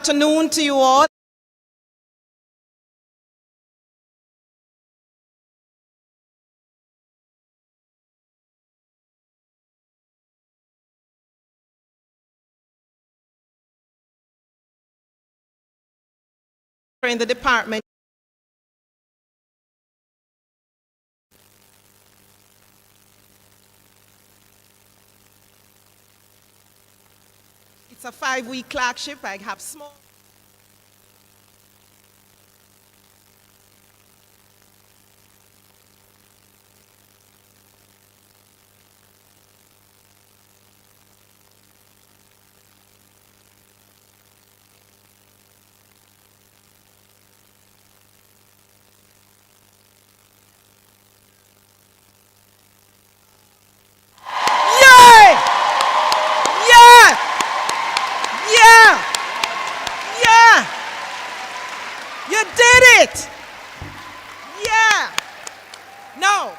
afternoon to you all. In the department. It's a 5-week clerkship. I have small. You did it! Yeah! Now,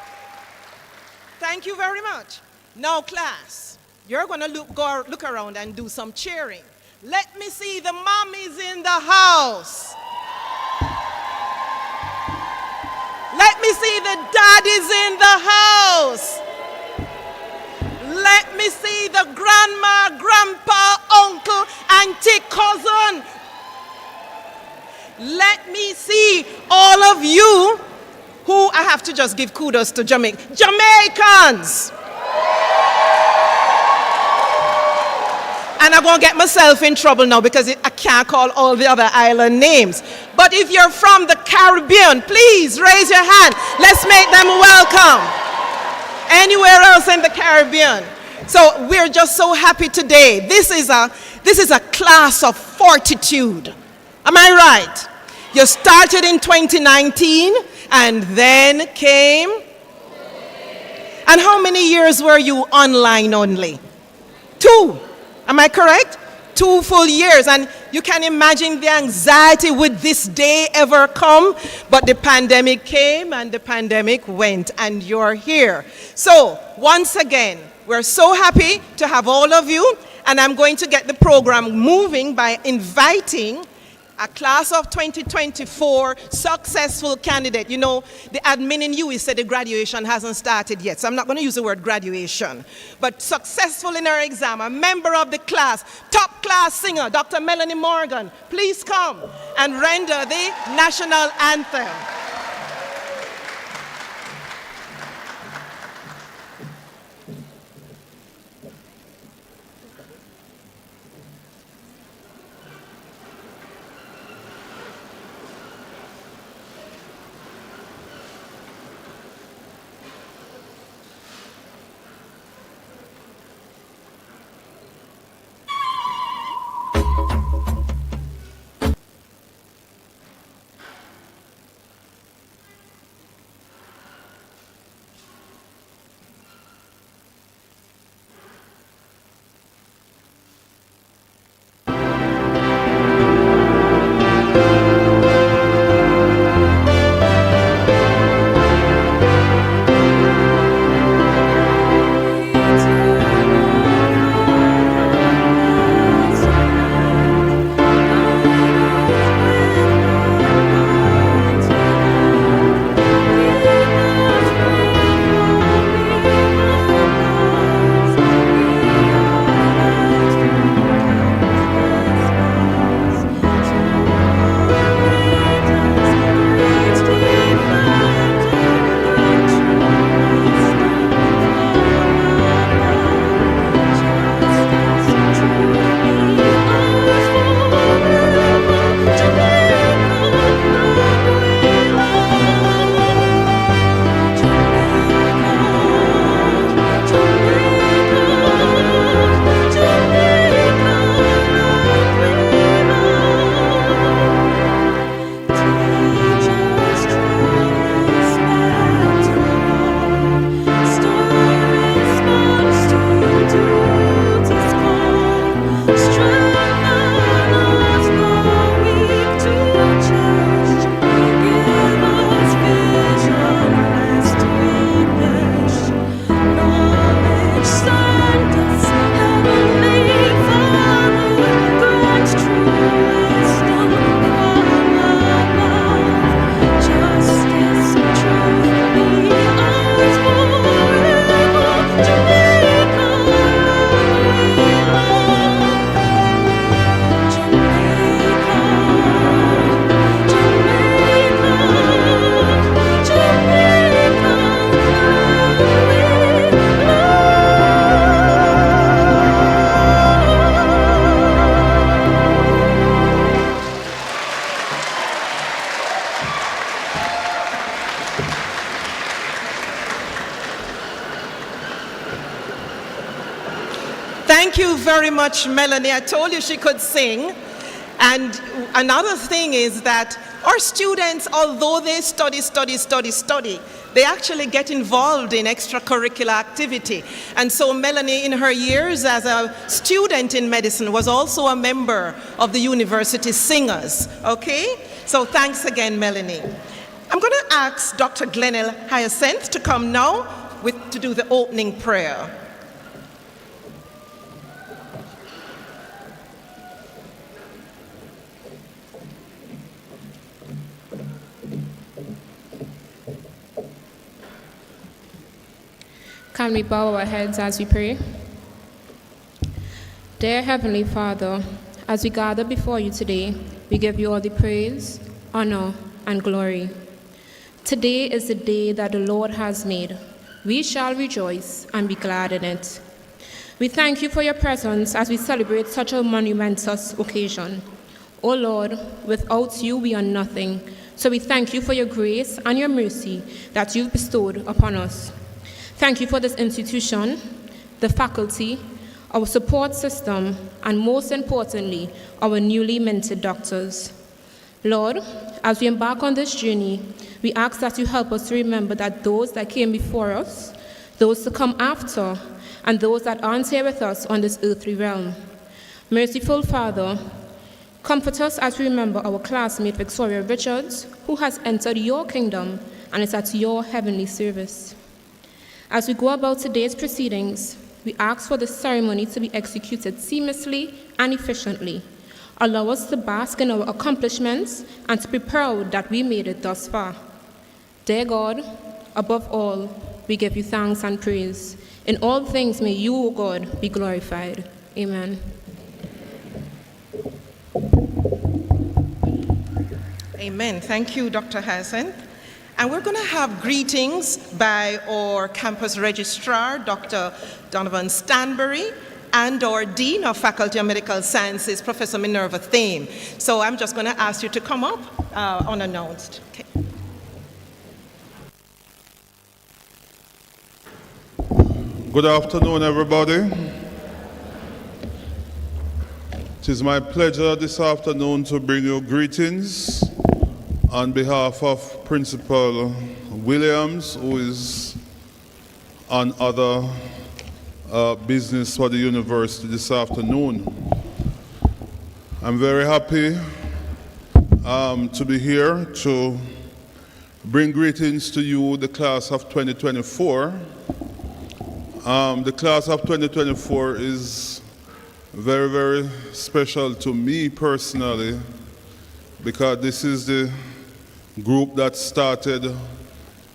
thank you very much. Now, class, you're going to look around and do some cheering. Let me see the mommies in the house. Let me see the daddies in the house. Let me see the grandma, grandpa, uncle, auntie, cousin. Let me see all of you who I have to just give kudos to Jamaicans. And I'm going to get myself in trouble now because I can't call all the other island names. But if you're from the Caribbean, please raise your hand. Let's make them welcome. Anywhere else in the Caribbean. So we're just so happy today. This is a class of fortitude. Am I right? You started in 2019 and then came. And how many years were you online only? 2. Am I correct? 2 full years. And you can imagine the anxiety, would this day ever come? But the pandemic came and the pandemic went and you're here. So once again, we're so happy to have all of you. And I'm going to get the program moving by inviting a class of 2024 successful candidate. You know, the admin in you said the graduation hasn't started yet, so I'm not going to use the word graduation. But successful in her exam, a member of the class, top class singer, Dr. Melanie Morgan, please come and render the national anthem. Thank you very much, Melanie. I told you she could sing. And another thing is that our students, although they study, they actually get involved in extracurricular activity. And so Melanie, in her years as a student in medicine, was also a member of the university singers, okay? So thanks again, Melanie. I'm going to ask Dr. Glenel Hyacinth to come now to do the opening prayer. Can we bow our heads as we pray? Dear Heavenly Father, as we gather before you today, we give you all the praise, honor, and glory. Today is the day that the Lord has made. We shall rejoice and be glad in it. We thank you for your presence as we celebrate such a monumentous occasion. O Lord, without you we are nothing, so we thank you for your grace and your mercy that you've bestowed upon us. Thank you for this institution, the faculty, our support system, and most importantly, our newly minted doctors. Lord, as we embark on this journey, we ask that you help us to remember that those that came before us, those to come after, and those that aren't here with us on this earthly realm. Merciful Father, comfort us as we remember our classmate Victoria Richards, who has entered your kingdom and is at your heavenly service. As we go about today's proceedings, we ask for the ceremony to be executed seamlessly and efficiently. Allow us to bask in our accomplishments and to be proud that we made it thus far. Dear God, above all, we give you thanks and praise. In all things may you, O God, be glorified. Amen. Amen. Thank you, Dr. Hassan. And we're going to have greetings by our campus registrar, Dr. Donovan Stanbury, and our Dean of Faculty of Medical Sciences, Professor Minerva Thame. So I'm just going to ask you to come up unannounced. Okay. Good afternoon, everybody. It is my pleasure this afternoon to bring you greetings on behalf of Principal Williams, who is on other business for the university this afternoon. I'm very happy to be here to bring greetings to you, the class of 2024. The class of 2024 is very, very special to me personally, because this is the group that started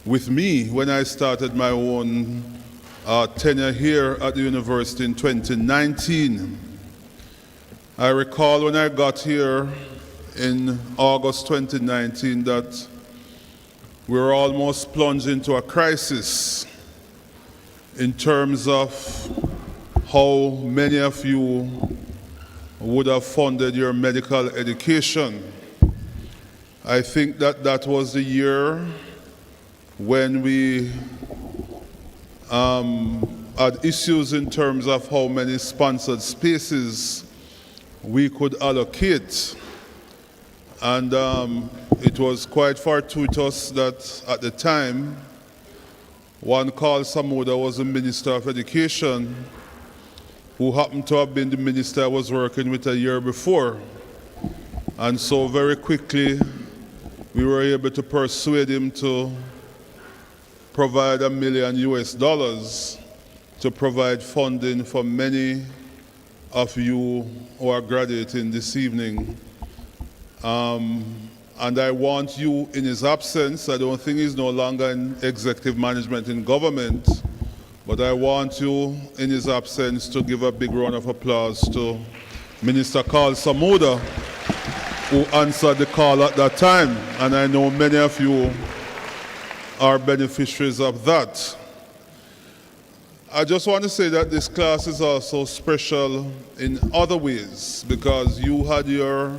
with me when I started my own tenure here at the university in 2019. I recall when I got here in August 2019 that we were almost plunged into a crisis in terms of how many of you would have funded your medical education. I think that that was the year when we had issues in terms of how many sponsored spaces we could allocate. And it was quite fortuitous that at the time, one Carl Samoda was the Minister of Education, who happened to have been the minister I was working with a year before. And so very quickly, we were able to persuade him to provide $1 million to provide funding for many of you who are graduating this evening. And I want you, in his absence, I don't think he's no longer in executive management in government, but I want you, in his absence, to give a big round of applause to Minister Carl Samoda, who answered the call at that time. And I know many of you are beneficiaries of that. I just want to say that this class is also special in other ways, because you had your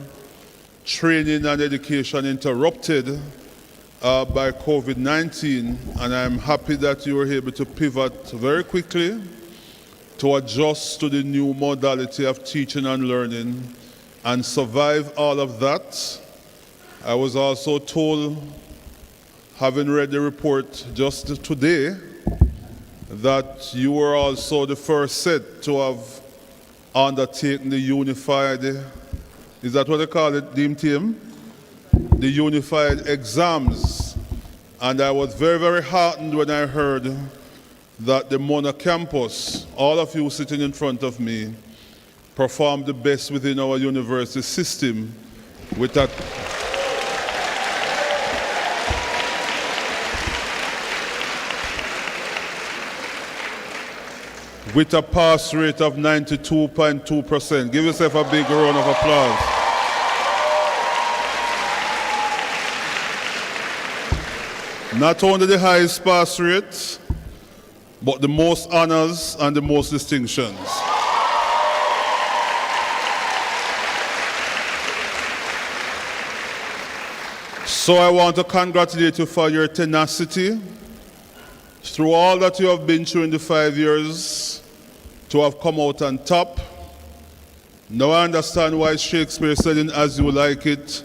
training and education interrupted by COVID-19, and I'm happy that you were able to pivot very quickly to adjust to the new modality of teaching and learning and survive all of that. I was also told, having read the report just today, that you were also the first set to have undertaken the unified, is that what they call it, Deem Team? The unified exams. And I was very, very heartened when I heard that the Mona campus, all of you sitting in front of me, performed the best within our university system with that. With a pass rate of 92.2%. Give yourself a big round of applause. Not only the highest pass rate, but the most honors and the most distinctions. So I want to congratulate you for your tenacity through all that you have been through in the 5 years to have come out on top. Now I understand why Shakespeare said in As You Like It,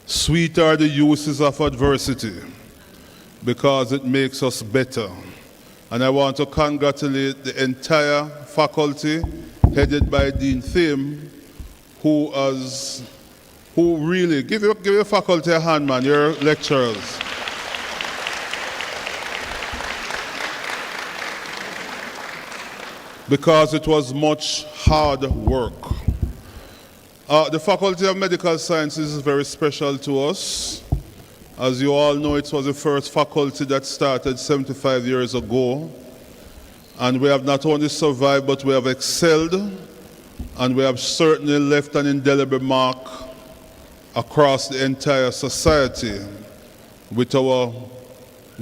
sweet are the uses of adversity, because it makes us better. And I want to congratulate the entire faculty, headed by Dean Thiem, who really, give your faculty a hand, man, your lecturers. Because it was much hard work. The Faculty of Medical Sciences is very special to us. As you all know, it was the first faculty that started 75 years ago. And we have not only survived, but we have excelled, and we have certainly left an indelible mark across the entire society, with our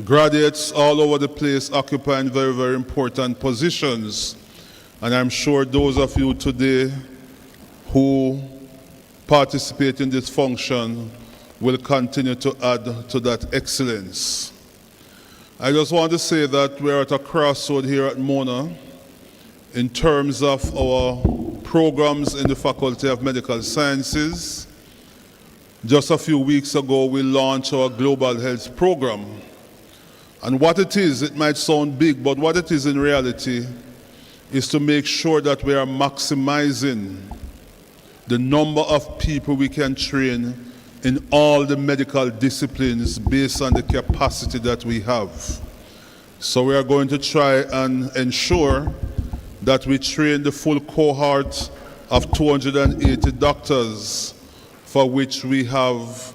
graduates all over the place occupying very, very important positions. And I'm sure those of you today who participate in this function will continue to add to that excellence. I just want to say that we're at a crossroad here at Mona in terms of our programs in the Faculty of Medical Sciences. Just a few weeks ago, we launched our Global Health Program. And what it is, it might sound big, but what it is in reality is to make sure that we are maximizing the number of people we can train in all the medical disciplines based on the capacity that we have. So we are going to try and ensure that we train the full cohort of 280 doctors for which we have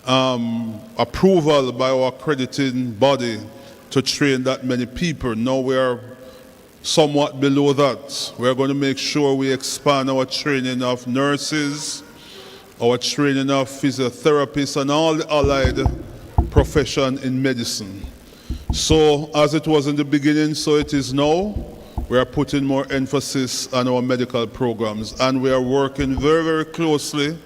approval by our accrediting body to train that many people. Now we are somewhat below that. We're going to make sure we expand our training of nurses, our training of physiotherapists, and all the allied profession in medicine. So as it was in the beginning, so it is now. We are putting more emphasis on our medical programs, and we are working very, very closely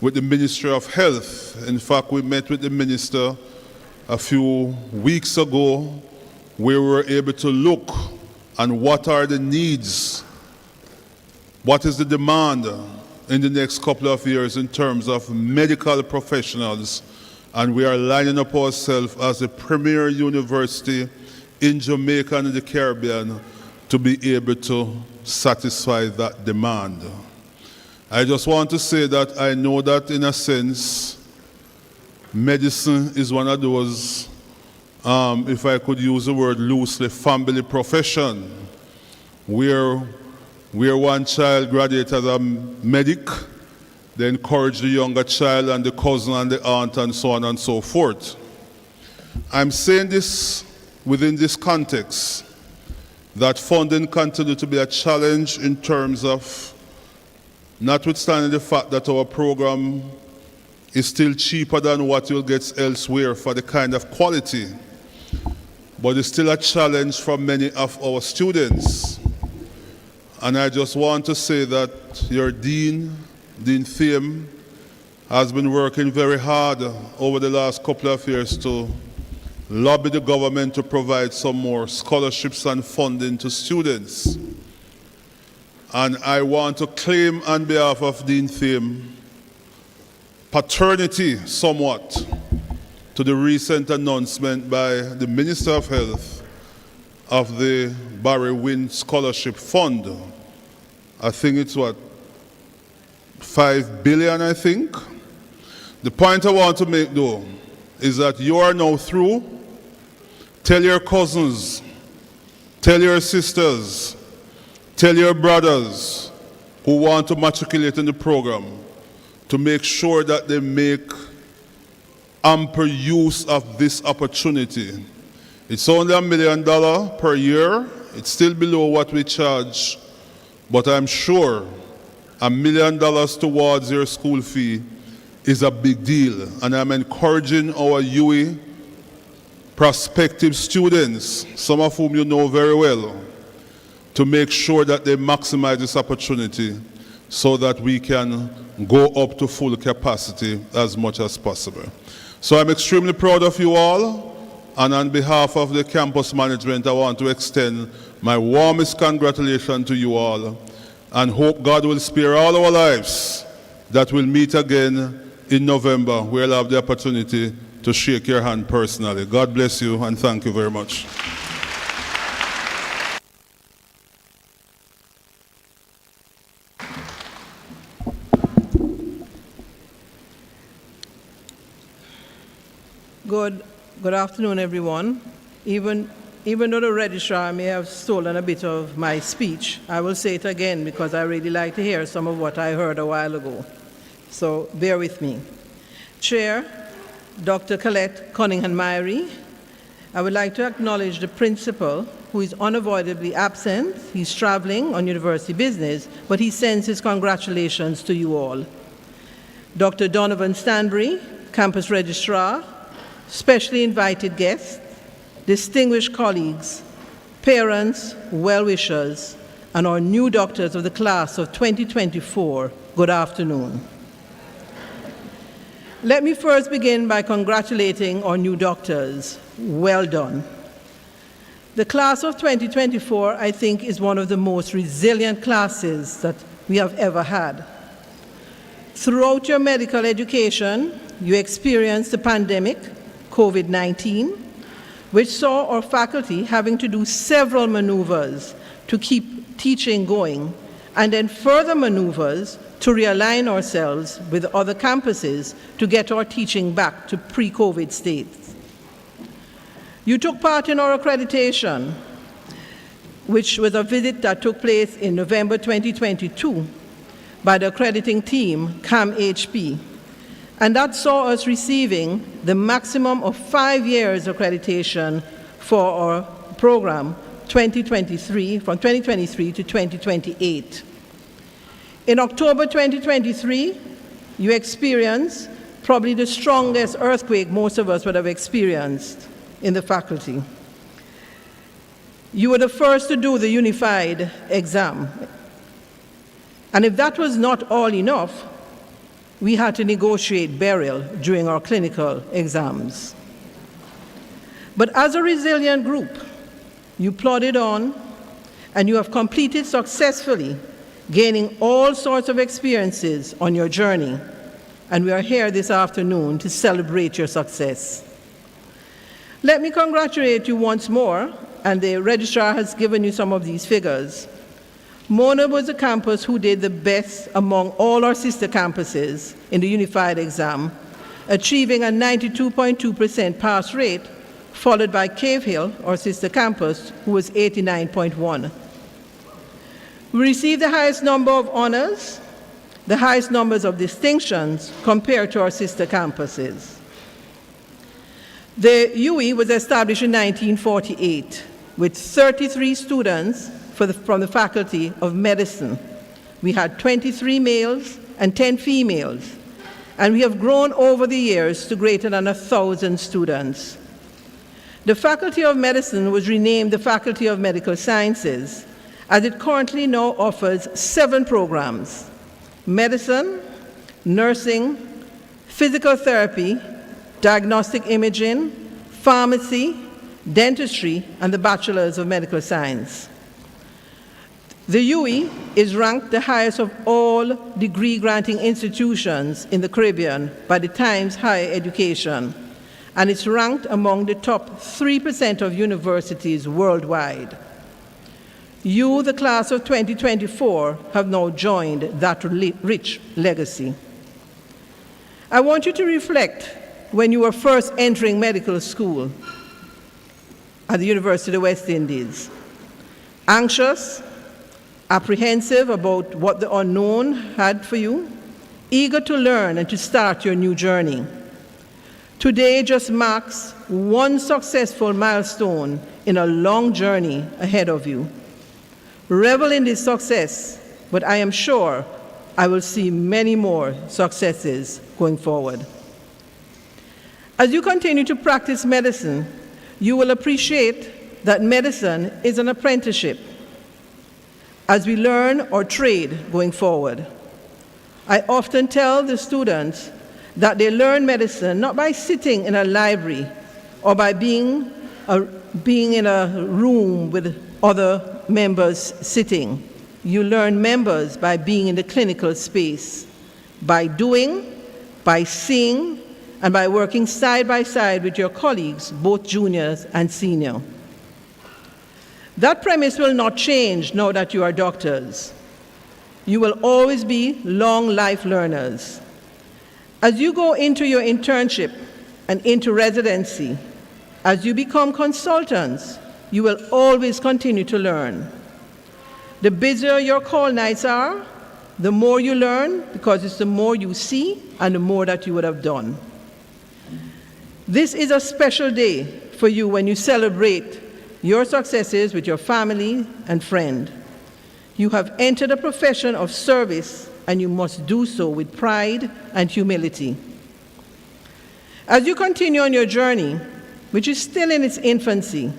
with the Ministry of Health. In fact, we met with the minister a few weeks ago. We were able to look and what are the needs, what is the demand in the next couple of years in terms of medical professionals, and we are lining up ourselves as a premier university in Jamaica and in the Caribbean to be able to satisfy that demand. I just want to say that I know that in a sense, medicine is one of those, if I could use the word loosely, family profession, where one child graduates as a medic, they encourage the younger child and the cousin and the aunt and so on and so forth. I'm saying this within this context, that funding continues to be a challenge in terms of, notwithstanding the fact that our program is still cheaper than what you'll get elsewhere for the kind of quality, but it's still a challenge for many of our students. And I just want to say that your Dean Thiem, has been working very hard over the last couple of years to lobby the government to provide some more scholarships and funding to students. And I want to claim on behalf of Dean Thiem paternity somewhat to the recent announcement by the Minister of Health of the Barry Wynn Scholarship Fund. I think it's what, 5 billion, I think. The point I want to make though is that you are now through. Tell your cousins, tell your sisters, tell your brothers who want to matriculate in the program to make sure that they make ample use of this opportunity. It's only $1 million per year. It's still below what we charge, but I'm sure $1 million towards your school fee is a big deal. And I'm encouraging our UE prospective students, some of whom you know very well, to make sure that they maximize this opportunity so that we can go up to full capacity as much as possible. So I'm extremely proud of you all, and on behalf of the campus management, I want to extend my warmest congratulations to you all, and hope God will spare all our lives that we'll meet again in November. We'll have the opportunity to shake your hand personally. God bless you, and thank you very much. Good afternoon, everyone. Even though the registrar may have stolen a bit of my speech, I will say it again because I really like to hear some of what I heard a while ago. So bear with me. Chair, Dr. Colette Cunningham-Myrie, I would like to acknowledge the principal who is unavoidably absent. He's traveling on university business, but he sends his congratulations to you all. Dr. Donovan Stanbury, campus registrar, specially invited guests, distinguished colleagues, parents, well-wishers, and our new doctors of the class of 2024, good afternoon. Let me first begin by congratulating our new doctors. Well done. The class of 2024, I think, is one of the most resilient classes that we have ever had. Throughout your medical education, you experienced the pandemic, COVID-19, which saw our faculty having to do several maneuvers to keep teaching going, and then further maneuvers to realign ourselves with other campuses to get our teaching back to pre-COVID states. You took part in our accreditation, which was a visit that took place in November 2022 by the accrediting team, CAM-HP. And that saw us receiving the maximum of 5 years accreditation for our program, 2023, from 2023 to 2028. In October 2023, you experienced probably the strongest earthquake most of us would have experienced in the faculty. You were the first to do the unified exam. And if that was not all enough, we had to negotiate burial during our clinical exams. But as a resilient group, you plodded on, and you have completed successfully, gaining all sorts of experiences on your journey. And we are here this afternoon to celebrate your success. Let me congratulate you once more, and the registrar has given you some of these figures. Mona was the campus who did the best among all our sister campuses in the unified exam, achieving a 92.2% pass rate, followed by Cave Hill, our sister campus, who was 89.1%. We received the highest number of honors, the highest numbers of distinctions compared to our sister campuses. The UE was established in 1948 with 33 students from the Faculty of Medicine. We had 23 males and 10 females, and we have grown over the years to greater than 1,000 students. The Faculty of Medicine was renamed the Faculty of Medical Sciences, as it currently now offers 7 programs: medicine, nursing, physical therapy, diagnostic imaging, pharmacy, dentistry, and the Bachelor's of Medical Science. The UE is ranked the highest of all degree-granting institutions in the Caribbean by the Times Higher Education, and it's ranked among the top 3% of universities worldwide. You, the class of 2024, have now joined that rich legacy. I want you to reflect when you were first entering medical school at the University of the West Indies. Anxious, apprehensive about what the unknown had for you, eager to learn and to start your new journey. Today just marks one successful milestone in a long journey ahead of you. Revel in this success, but I am sure I will see many more successes going forward. As you continue to practice medicine, you will appreciate that medicine is an apprenticeship as we learn our trade going forward. I often tell the students that they learn medicine not by sitting in a library or by being in a room with other members sitting. You learn members by being in the clinical space, by doing, by seeing, and by working side by side with your colleagues, both juniors and senior. That premise will not change now that you are doctors. You will always be long life learners. As you go into your internship and into residency, as you become consultants, you will always continue to learn. The busier your call nights are, the more you learn, because it's the more you see and the more that you would have done. This is a special day for you when you celebrate your successes with your family and friend. You have entered a profession of service, and you must do so with pride and humility. As you continue on your journey, which is still in its infancy,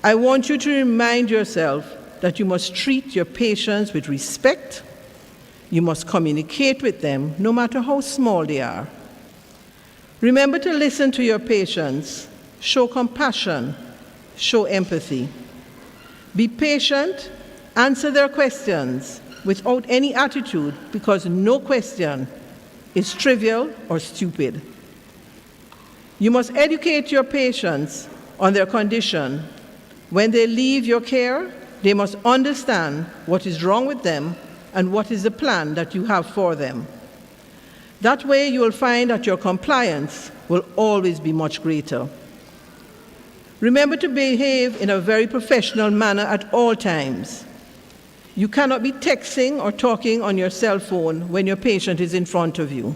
I want you to remind yourself that you must treat your patients with respect. You must communicate with them, no matter how small they are. Remember to listen to your patients, show compassion, show empathy. Be patient, answer their questions without any attitude, because no question is trivial or stupid. You must educate your patients on their condition. When they leave your care, they must understand what is wrong with them and what is the plan that you have for them. That way you will find that your compliance will always be much greater. Remember to behave in a very professional manner at all times. You cannot be texting or talking on your cell phone when your patient is in front of you.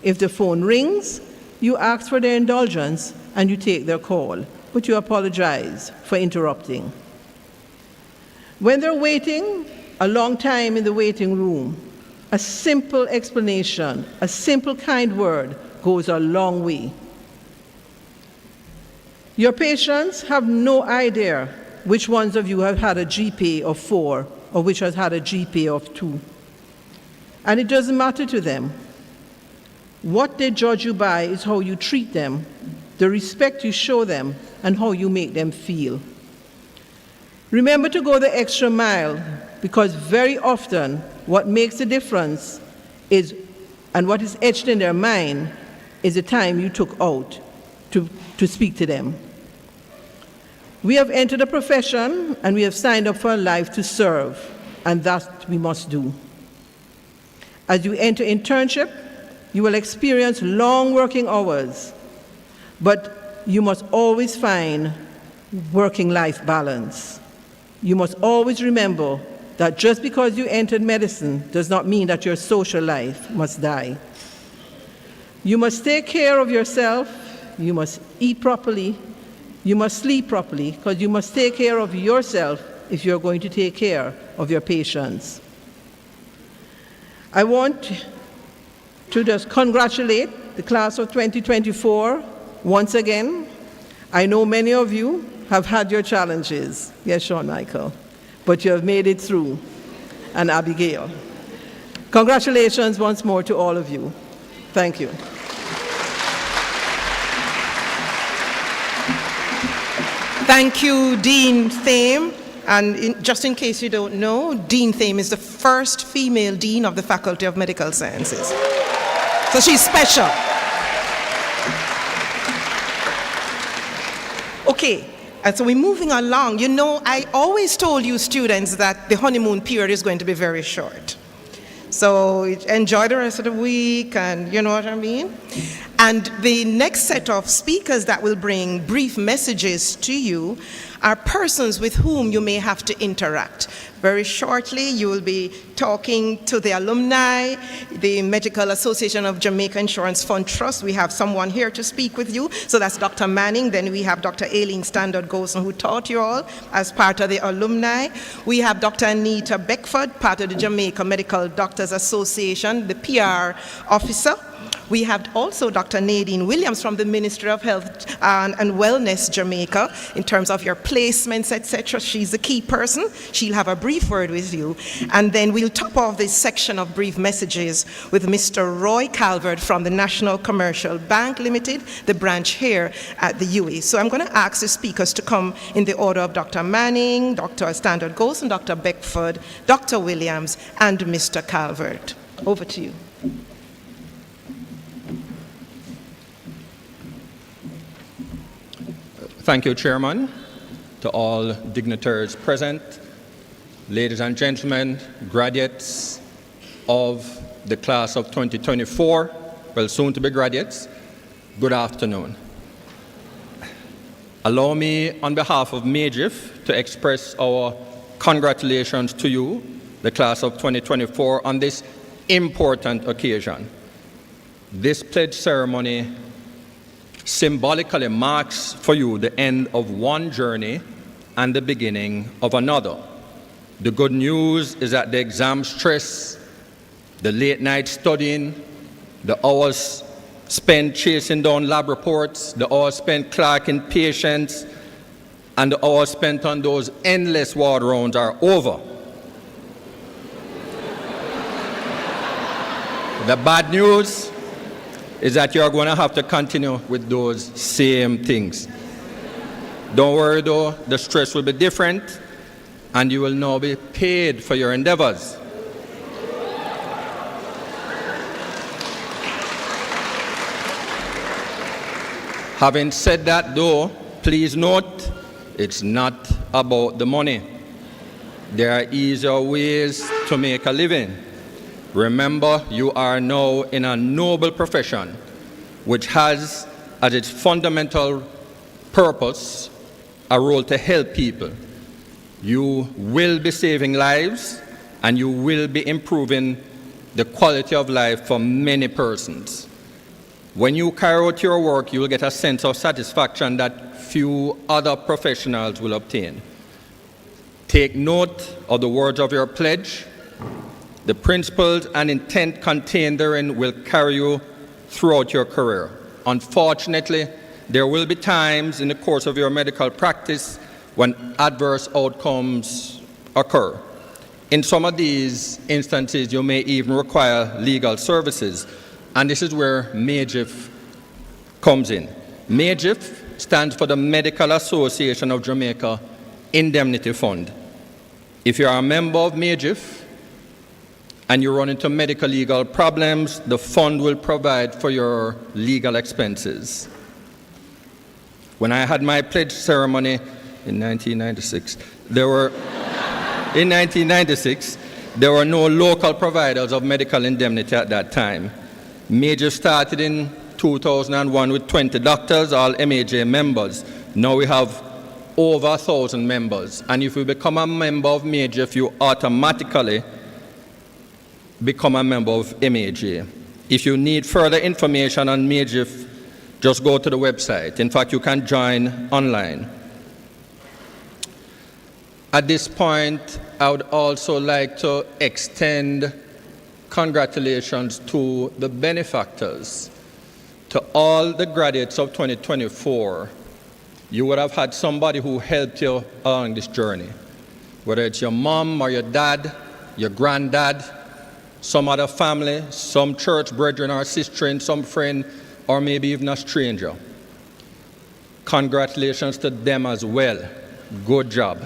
If the phone rings, you ask for their indulgence and you take their call, but you apologize for interrupting. When they're waiting a long time in the waiting room, a simple explanation, a simple kind word goes a long way. Your patients have no idea which ones of you have had a GPA of 4 or which has had a GPA of 2. And it doesn't matter to them. What they judge you by is how you treat them, the respect you show them, and how you make them feel. Remember to go the extra mile, because very often what makes the difference is, and what is etched in their mind, is the time you took out to speak to them. We have entered a profession and we have signed up for a life to serve, and that we must do. As you enter internship, you will experience long working hours, but you must always find working-life balance. You must always remember that just because you entered medicine does not mean that your social life must die. You must take care of yourself, you must eat properly, you must sleep properly, because you must take care of yourself if you're going to take care of your patients. I want to just congratulate the class of 2024 once again. I know many of you have had your challenges. Yes, Sean Michael. But you have made it through. And Abigail. Congratulations once more to all of you. Thank you. Thank you, Dean Thame. And just in case you don't know, Dean Thame is the first female dean of the Faculty of Medical Sciences. So she's special. Okay, and so we're moving along. You know, I always told you students that the honeymoon period is going to be very short. So enjoy the rest of the week, and you know what I mean? And the next set of speakers that will bring brief messages to you are persons with whom you may have to interact. Very shortly, you will be talking to the alumni, the Medical Association of Jamaica Insurance Fund Trust. We have someone here to speak with you. So that's Dr. Manning. Then we have Dr. Aileen Standard-Gosen, who taught you all as part of the alumni. We have Dr. Anita Beckford, part of the Jamaica Medical Doctors Association, the PR officer. We have also Dr. Nadine Williams from the Ministry of Health and Wellness Jamaica in terms of your placements, etc. She's the key person. She'll have a brief word with you. And then we'll top off this section of brief messages with Mr. Roy Calvert from the National Commercial Bank Limited, the branch here at the UAE. So I'm going to ask the speakers to come in the order of Dr. Manning, Dr. Standard-Gosen, Dr. Beckford, Dr. Williams, and Mr. Calvert. Over to you. Thank you, Chairman, to all dignitaries present, ladies and gentlemen, graduates of the class of 2024, well, soon to be graduates, good afternoon. Allow me, on behalf of MAGIF, to express our congratulations to you, the class of 2024, on this important occasion. This pledge ceremony symbolically marks for you the end of one journey and the beginning of another. The good news is that the exam stress, the late night studying, the hours spent chasing down lab reports, the hours spent clerking patients, and the hours spent on those endless ward rounds are over. The bad news is that you're going to have to continue with those same things. Don't worry though, the stress will be different, and you will now be paid for your endeavors. Having said that though, please note, it's not about the money. There are easier ways to make a living. Remember, you are now in a noble profession which has as its fundamental purpose a role to help people. You will be saving lives, and you will be improving the quality of life for many persons. When you carry out your work, you will get a sense of satisfaction that few other professionals will obtain. Take note of the words of your pledge. The principles and intent contained therein will carry you throughout your career. Unfortunately, there will be times in the course of your medical practice when adverse outcomes occur. In some of these instances, you may even require legal services, and this is where MAGIF comes in. MAGIF stands for the Medical Association of Jamaica Indemnity Fund. If you are a member of MAGIF, and you run into medical legal problems, the fund will provide for your legal expenses. When I had my pledge ceremony in 1996, there were no local providers of medical indemnity at that time. MAGIF started in 2001 with 20 doctors, all MAJ members. Now we have over 1,000 members. And if you become a member of MAGIF, you automatically become a member of MAJ. If you need further information on MAGIF, just go to the website. In fact, you can join online. At this point, I would also like to extend congratulations to the benefactors. To all the graduates of 2024, you would have had somebody who helped you along this journey, whether it's your mom or your dad, your granddad, some other family, some church brethren or sister, some friend, or maybe even a stranger. Congratulations to them as well. Good job.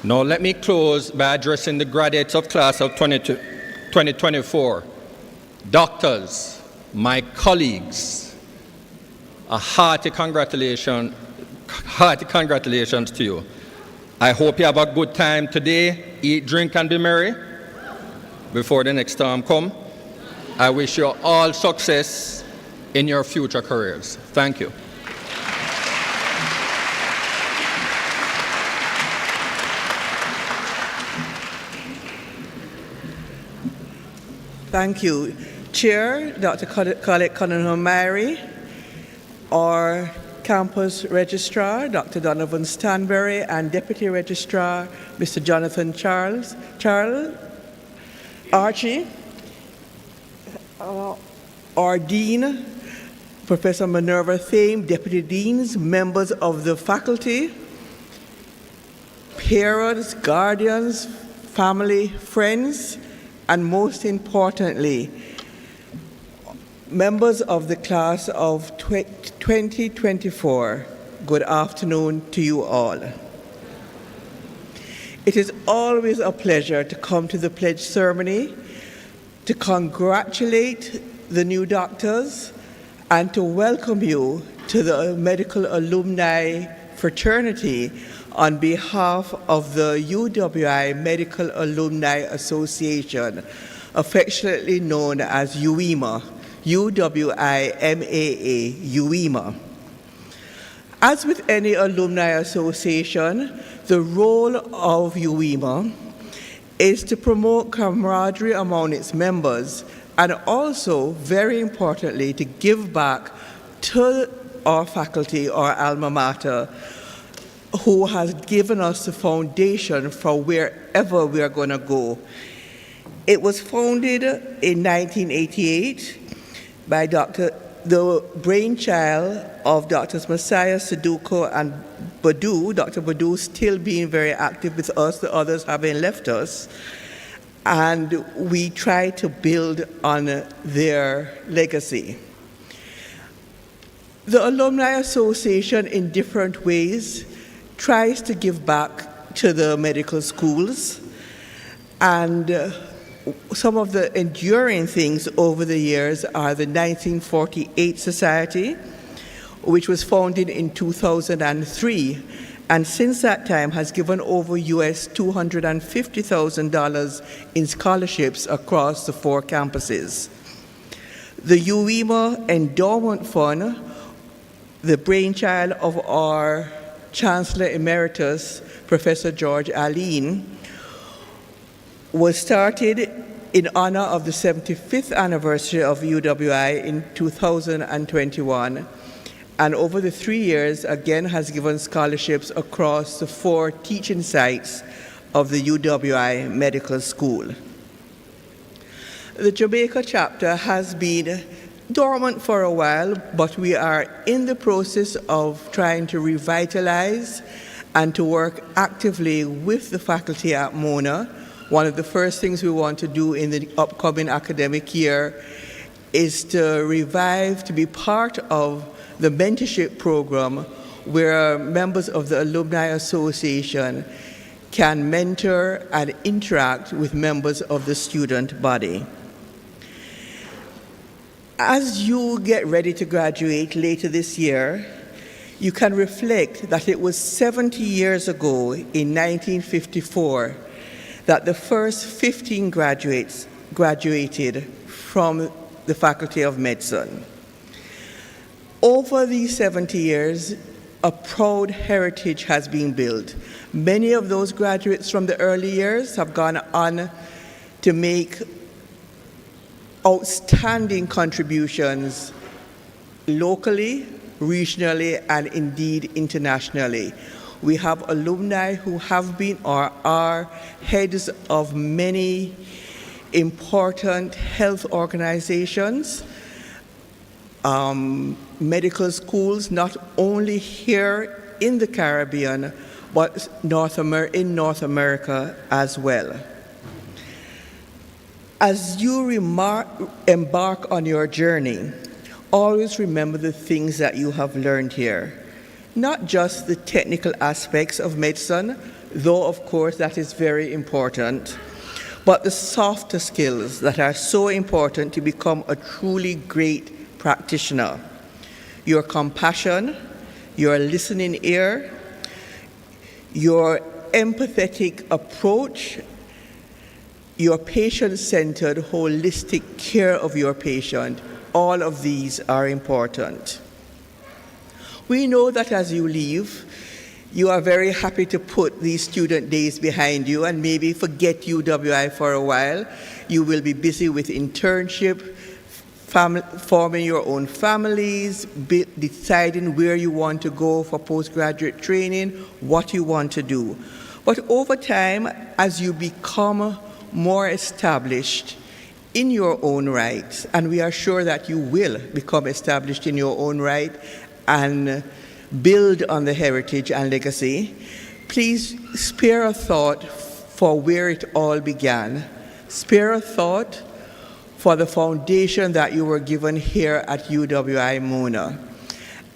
Now let me close by addressing the graduates of class of 2024. Doctors, my colleagues, a hearty congratulations to you. I hope you have a good time today. Eat, drink, and be merry before the next term come. I wish you all success in your future careers. Thank you. Thank you. Chair, Dr. Colette Cunningham-Myrie, our Campus Registrar, Dr. Donovan Stanbury, and Deputy Registrar, Mr. Jonathan Charles Archie, our Dean, Professor Minerva Thame, Deputy Deans, members of the faculty, parents, guardians, family, friends, and most importantly, members of the class of 2024, good afternoon to you all. It is always a pleasure to come to the pledge ceremony, to congratulate the new doctors, and to welcome you to the Medical Alumni Fraternity on behalf of the UWI Medical Alumni Association, affectionately known as UWIMA. UWIMAA, UWIMA. As with any alumni association, the role of UWIMA is to promote camaraderie among its members and also, very importantly, to give back to our faculty, our alma mater, who has given us the foundation for wherever we are going to go. It was founded in 1988 by the brainchild of Drs. Messiah, Sudoku, and Badu, Dr. Badu still being very active with us, the others having left us, and we try to build on their legacy. The Alumni Association, in different ways, tries to give back to the medical schools, and some of the enduring things over the years are the 1948 Society, which was founded in 2003, and since that time has given over US $250,000 in scholarships across the 4 campuses. The UWIMA Endowment Fund, the brainchild of our Chancellor Emeritus, Professor George Allen, was started in honor of the 75th anniversary of UWI in 2021, and over the 3 years, again has given scholarships across the 4 teaching sites of the UWI Medical School. The Jamaica chapter has been dormant for a while, but we are in the process of trying to revitalize and to work actively with the faculty at Mona. One of the first things we want to do in the upcoming academic year is to revive, to be part of the mentorship program where members of the Alumni Association can mentor and interact with members of the student body. As you get ready to graduate later this year, you can reflect that it was 70 years ago in 1954 that the first 15 graduates graduated from the Faculty of Medicine. Over these 70 years, a proud heritage has been built. Many of those graduates from the early years have gone on to make outstanding contributions locally, regionally, and indeed internationally. We have alumni who have been or are heads of many important health organizations, medical schools, not only here in the Caribbean, but in North America as well. As you embark on your journey, always remember the things that you have learned here. Not just the technical aspects of medicine, though of course that is very important, but the softer skills that are so important to become a truly great practitioner. Your compassion, your listening ear, your empathetic approach, your patient-centered, holistic care of your patient, all of these are important. We know that as you leave, you are very happy to put these student days behind you and maybe forget UWI for a while. You will be busy with internship, forming your own families, deciding where you want to go for postgraduate training, what you want to do. But over time, as you become more established in your own right, and we are sure that you will become established in your own right and build on the heritage and legacy, please spare a thought for where it all began. Spare a thought for the foundation that you were given here at UWI Mona,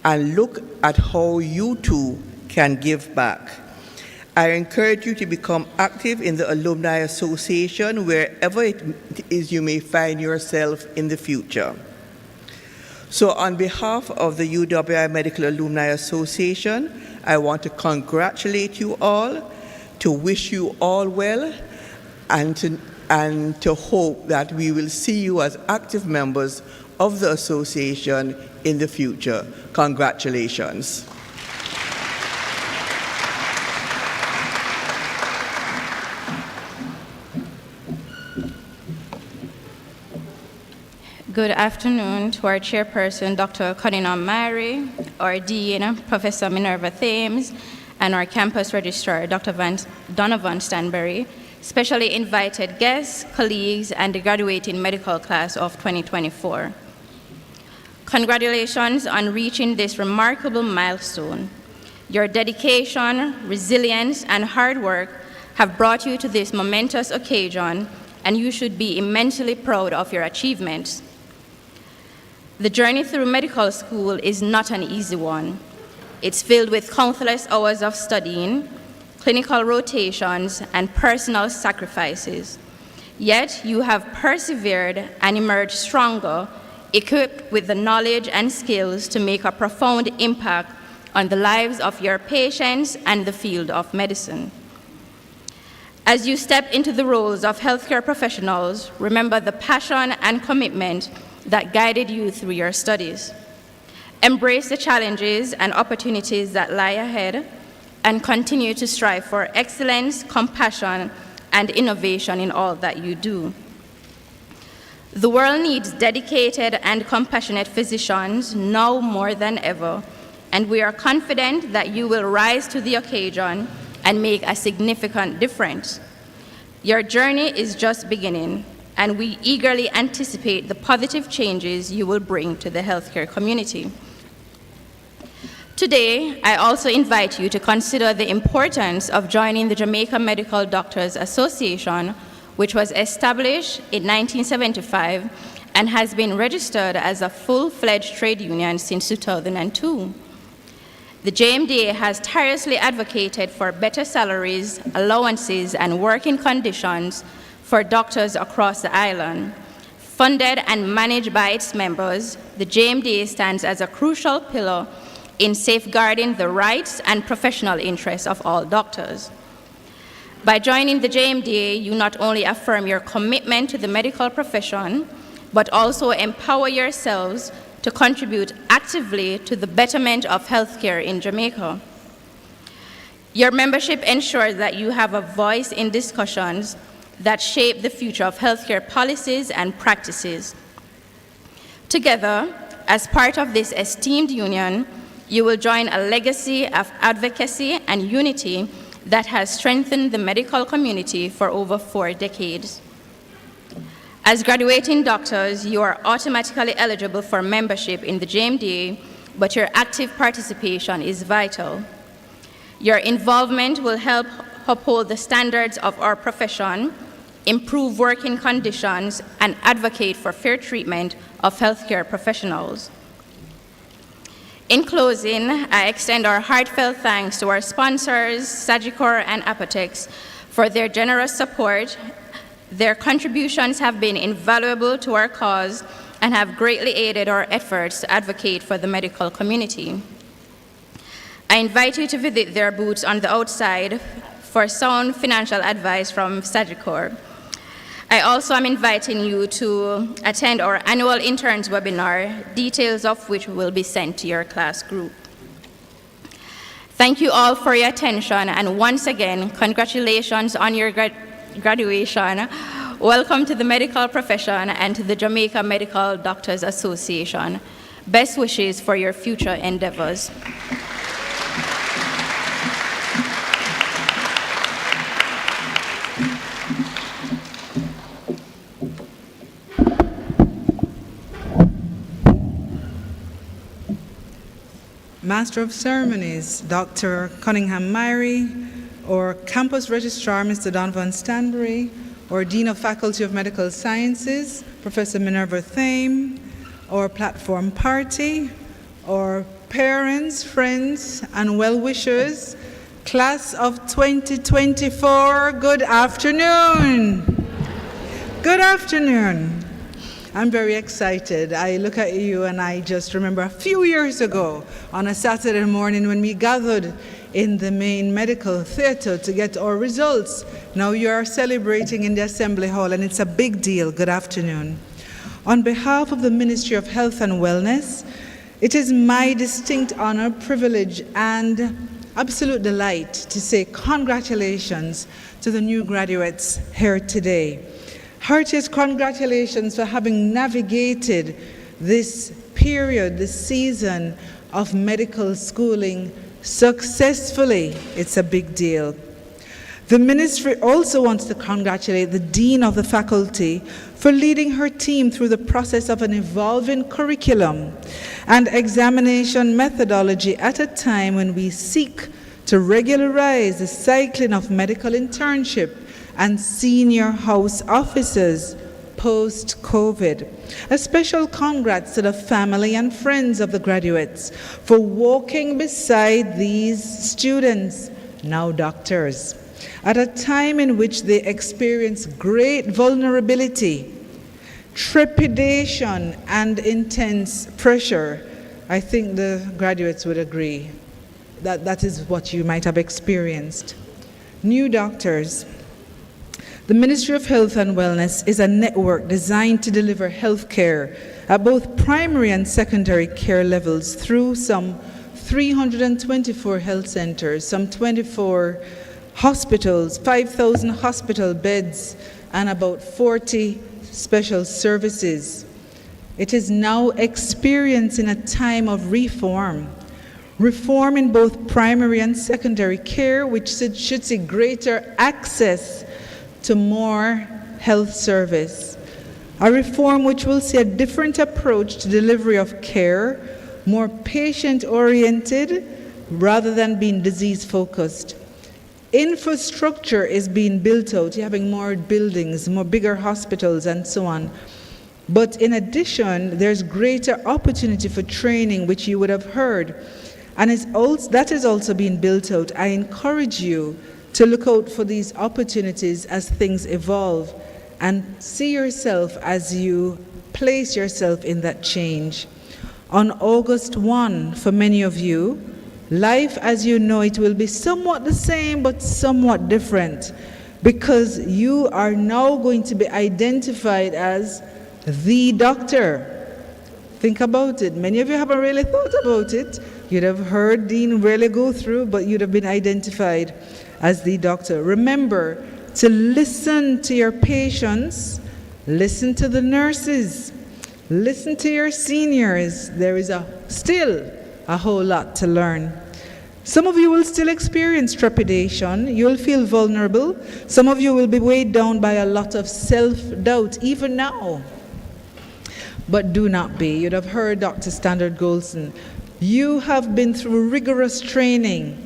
and look at how you too can give back. I encourage you to become active in the Alumni Association wherever it is you may find yourself in the future. So on behalf of the UWI Medical Alumni Association, I want to congratulate you all, to wish you all well, and to hope that we will see you as active members of the association in the future. Congratulations. Good afternoon to our chairperson, Dr. Cunningham Mary, our dean, Professor Minerva Thames, and our campus registrar, Dr. Donovan Stanbury, specially invited guests, colleagues, and the graduating medical class of 2024. Congratulations on reaching this remarkable milestone. Your dedication, resilience, and hard work have brought you to this momentous occasion, and you should be immensely proud of your achievements. The journey through medical school is not an easy one. It's filled with countless hours of studying, clinical rotations, and personal sacrifices. Yet you have persevered and emerged stronger, equipped with the knowledge and skills to make a profound impact on the lives of your patients and the field of medicine. As you step into the roles of healthcare professionals, remember the passion and commitment that guided you through your studies. Embrace the challenges and opportunities that lie ahead, and continue to strive for excellence, compassion, and innovation in all that you do. The world needs dedicated and compassionate physicians now more than ever, and we are confident that you will rise to the occasion and make a significant difference. Your journey is just beginning, and we eagerly anticipate the positive changes you will bring to the healthcare community. Today, I also invite you to consider the importance of joining the Jamaica Medical Doctors Association, which was established in 1975 and has been registered as a full-fledged trade union since 2002. The JMDA has tirelessly advocated for better salaries, allowances, and working conditions for doctors across the island. Funded and managed by its members, the JMDA stands as a crucial pillar in safeguarding the rights and professional interests of all doctors. By joining the JMDA, you not only affirm your commitment to the medical profession, but also empower yourselves to contribute actively to the betterment of healthcare in Jamaica. Your membership ensures that you have a voice in discussions that shape the future of healthcare policies and practices. Together, as part of this esteemed union, you will join a legacy of advocacy and unity that has strengthened the medical community for over 4 decades. As graduating doctors, you are automatically eligible for membership in the JMDA, but your active participation is vital. Your involvement will help uphold the standards of our profession, improve working conditions, and advocate for fair treatment of healthcare professionals. In closing, I extend our heartfelt thanks to our sponsors, Sagicor and Apotex, for their generous support. Their contributions have been invaluable to our cause and have greatly aided our efforts to advocate for the medical community. I invite you to visit their booths on the outside for sound financial advice from Sagicor. I also am inviting you to attend our annual interns webinar, details of which will be sent to your class group. Thank you all for your attention, and once again, congratulations on your graduation. Welcome to the medical profession and to the Jamaica Medical Doctors Association. Best wishes for your future endeavors. Master of Ceremonies, Dr. Cunningham Myrie, or Campus Registrar, Mr. Donovan Stanbury, or Dean of Faculty of Medical Sciences, Professor Minerva Thame, or Platform Party, or parents, friends, and well-wishers, Class of 2024, good afternoon. Good afternoon. I'm very excited. I look at you and I just remember a few years ago on a Saturday morning when we gathered in the main medical theater to get our results. Now you are celebrating in the Assembly Hall, and it's a big deal. Good afternoon. On behalf of the Ministry of Health and Wellness, it is my distinct honor, privilege, and absolute delight to say congratulations to the new graduates here today. Heartiest congratulations for having navigated this period, this season of medical schooling successfully. It's a big deal. The ministry also wants to congratulate the Dean of the Faculty for leading her team through the process of an evolving curriculum and examination methodology at a time when we seek to regularize the cycling of medical internship and senior house officers post-COVID. A special congrats to the family and friends of the graduates for walking beside these students, now doctors, at a time in which they experience great vulnerability, trepidation, and intense pressure. I think the graduates would agree that that is what you might have experienced. New doctors. The Ministry of Health and Wellness is a network designed to deliver health care at both primary and secondary care levels through some 324 health centers, some 24 hospitals, 5,000 hospital beds, and about 40 special services. It is now experiencing a time of reform. Reform in both primary and secondary care, which should see greater access to more health service. A reform which will see a different approach to delivery of care, more patient-oriented rather than being disease-focused. Infrastructure is being built out, you're having more buildings, more bigger hospitals, and so on. But in addition, there's greater opportunity for training, which you would have heard, and that is also being built out. I encourage you to look out for these opportunities as things evolve and see yourself as you place yourself in that change. On August 1, for many of you, life as you know it will be somewhat the same but somewhat different, because you are now going to be identified as the doctor. Think about it. Many of you haven't really thought about it. You'd have heard Dean really go through, but you'd have been identified as the doctor. Remember to listen to your patients, listen to the nurses, listen to your seniors. There is still a whole lot to learn. Some of you will still experience trepidation. You'll feel vulnerable. Some of you will be weighed down by a lot of self-doubt, even now. But do not be. You'd have heard Dr. Standard Golson. You have been through rigorous training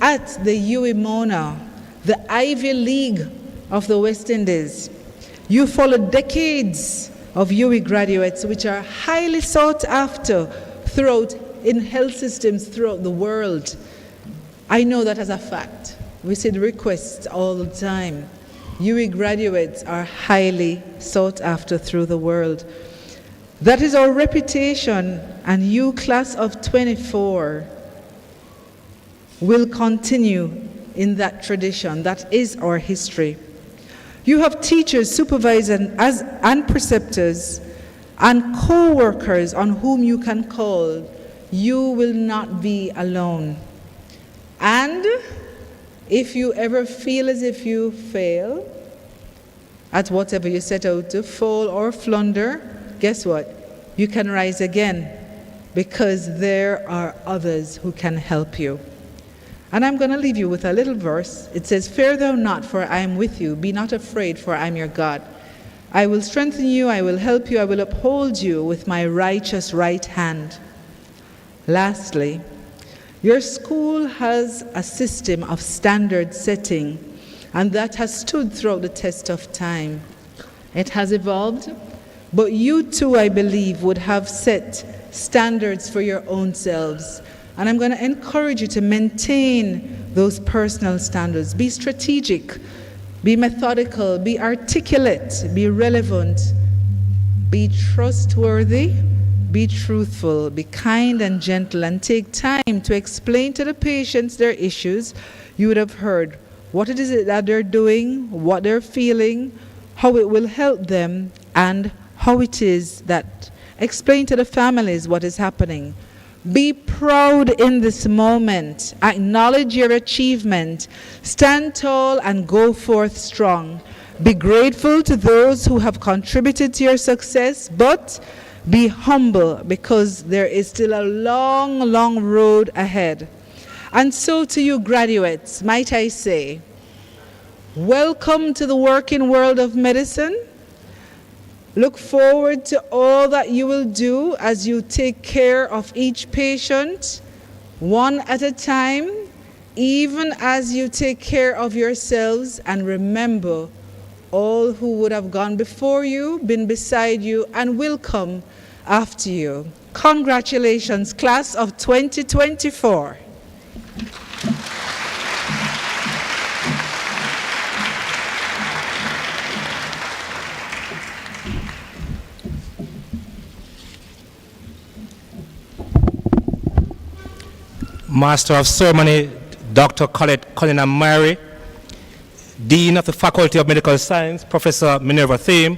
at the Mona, the Ivy League of the West Indies. You followed decades of UWI graduates, which are highly sought after in health systems throughout the world. I know that as a fact. We see the requests all the time. UE graduates are highly sought after through the world. That is our reputation, and you, class of 24, will continue in that tradition. That is our history. You have teachers, supervisors, and preceptors, and co-workers on whom you can call. You will not be alone. And if you ever feel as if you fail at whatever you set out to, fall or flounder, guess what? You can rise again, because there are others who can help you. And I'm going to leave you with a little verse. It says, "Fear thou not, for I am with you. Be not afraid, for I am your God. I will strengthen you, I will help you, I will uphold you with my righteous right hand." Lastly, your school has a system of standard setting, and that has stood throughout the test of time. It has evolved, but you too, I believe, would have set standards for your own selves. And I'm going to encourage you to maintain those personal standards. Be strategic, be methodical, be articulate, be relevant, be trustworthy, be truthful, be kind and gentle, and take time to explain to the patients their issues. You would have heard what it is that they're doing, what they're feeling, how it will help them, and how it is that explain to the families what is happening. Be proud in this moment. Acknowledge your achievement. Stand tall and go forth strong. Be grateful to those who have contributed to your success, but be humble, because there is still a long, long road ahead. And so to you graduates, might I say, welcome to the working world of medicine. Look forward to all that you will do as you take care of each patient, one at a time, even as you take care of yourselves. And remember, all who would have gone before you, been beside you, and will come after you. Congratulations, class of 2024. Master of Ceremony, Dr. Colette Cunningham Mary, Dean of the Faculty of Medical Science, Professor Minerva Thame,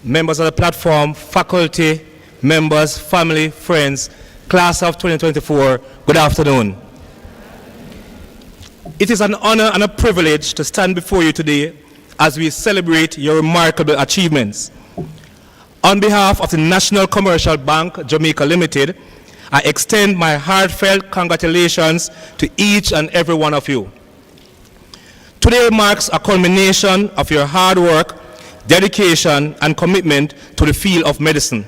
members of the platform, faculty, members, family, friends, class of 2024, good afternoon. It is an honor and a privilege to stand before you today as we celebrate your remarkable achievements. On behalf of the National Commercial Bank, Jamaica Limited, I extend my heartfelt congratulations to each and every one of you. Today marks a culmination of your hard work, dedication, and commitment to the field of medicine.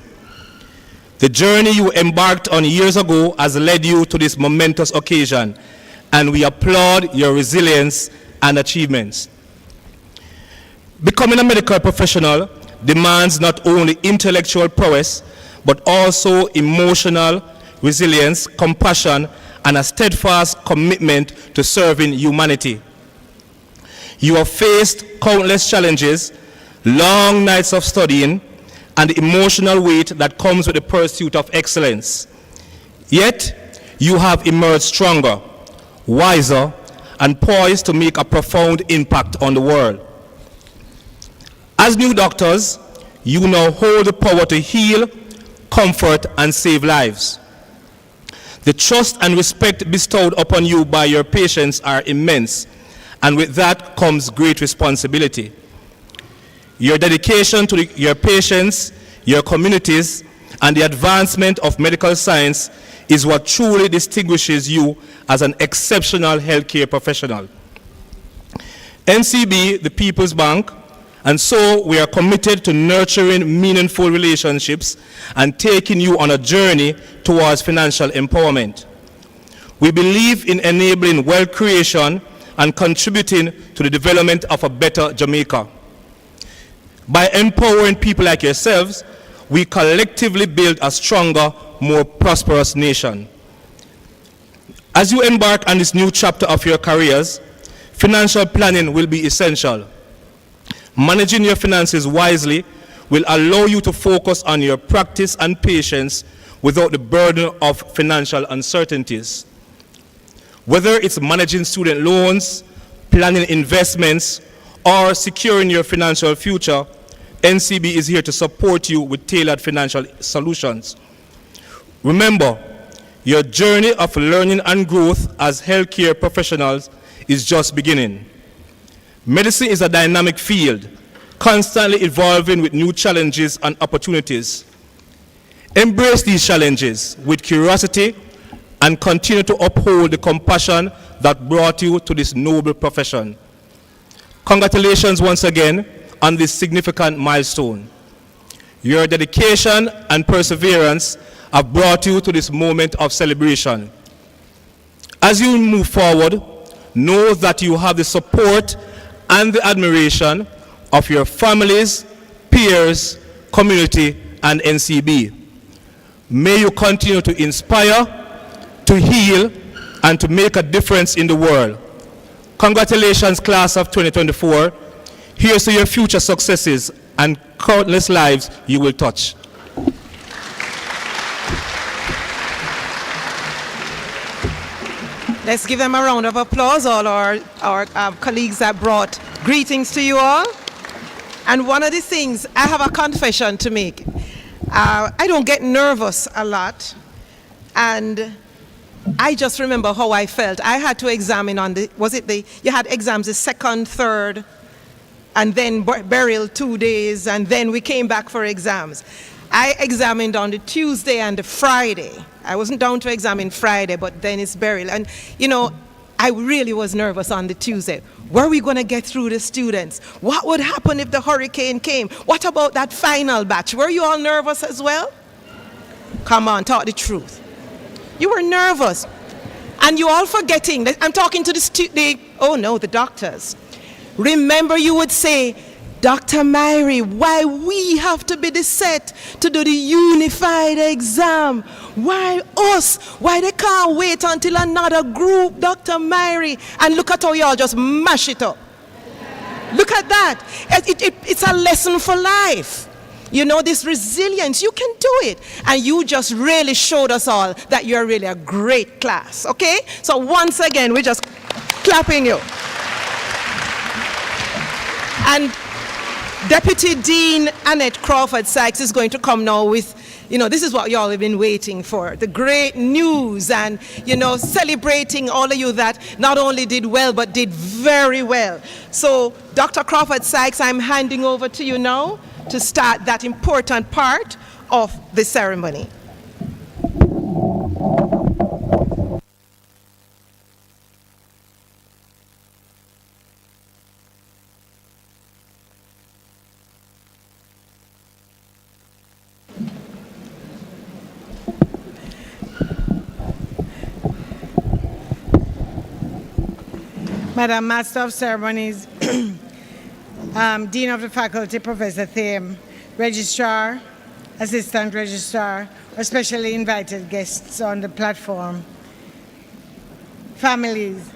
The journey you embarked on years ago has led you to this momentous occasion, and we applaud your resilience and achievements. Becoming a medical professional demands not only intellectual prowess, but also emotional resilience, compassion, and a steadfast commitment to serving humanity. You have faced countless challenges, long nights of studying, and the emotional weight that comes with the pursuit of excellence. Yet, you have emerged stronger, wiser, and poised to make a profound impact on the world. As new doctors, you now hold the power to heal, comfort, and save lives. The trust and respect bestowed upon you by your patients are immense, and with that comes great responsibility. Your dedication to your patients, your communities, and the advancement of medical science is what truly distinguishes you as an exceptional healthcare professional. NCB, the People's Bank, and so we are committed to nurturing meaningful relationships and taking you on a journey towards financial empowerment. We believe in enabling wealth creation and contributing to the development of a better Jamaica. By empowering people like yourselves, we collectively build a stronger, more prosperous nation. As you embark on this new chapter of your careers, financial planning will be essential. Managing your finances wisely will allow you to focus on your practice and patience without the burden of financial uncertainties. Whether it's managing student loans, planning investments, or securing your financial future, NCB is here to support you with tailored financial solutions. Remember, your journey of learning and growth as healthcare professionals is just beginning. Medicine is a dynamic field, constantly evolving with new challenges and opportunities. Embrace these challenges with curiosity and continue to uphold the compassion that brought you to this noble profession. Congratulations once again on this significant milestone. Your dedication and perseverance have brought you to this moment of celebration. As you move forward, know that you have the support and the admiration of your families, peers, community, and NCB. May you continue to inspire, to heal, and to make a difference in the world. Congratulations, class of 2024. Here's to your future successes and countless lives you will touch. Let's give them a round of applause, all our colleagues that brought greetings to you all. And one of the things, I have a confession to make. I don't get nervous a lot, and I just remember how I felt. I had to examine on you had exams the second, third, and then burial 2 days, and then we came back for exams. I examined on the Tuesday and the Friday. I wasn't down to examine Friday, but then it's burial. And, you know, I really was nervous on the Tuesday. Were we going to get through the students? What would happen if the hurricane came? What about that final batch? Were you all nervous as well? Come on, talk the truth. You were nervous. And you all forgetting that I'm talking to the doctors. Remember, you would say, Dr. Myrie, why we have to be the set to do the unified exam? Why us? Why they can't wait until another group, Dr. Myrie? And look at how y'all just mash it up. Look at that. It's a lesson for life. You know, this resilience, you can do it. And you just really showed us all that you're really a great class, okay? So once again, we're just clapping you. And Deputy Dean Annette Crawford-Sykes is going to come now with, you know, this is what y'all have been waiting for, the great news and, you know, celebrating all of you that not only did well, but did very well. So, Dr. Crawford-Sykes, I'm handing over to you now to start that important part of the ceremony. Madam Master of Ceremonies, Dean of the Faculty, Professor Thame, Registrar, Assistant Registrar, or specially invited guests on the platform, families.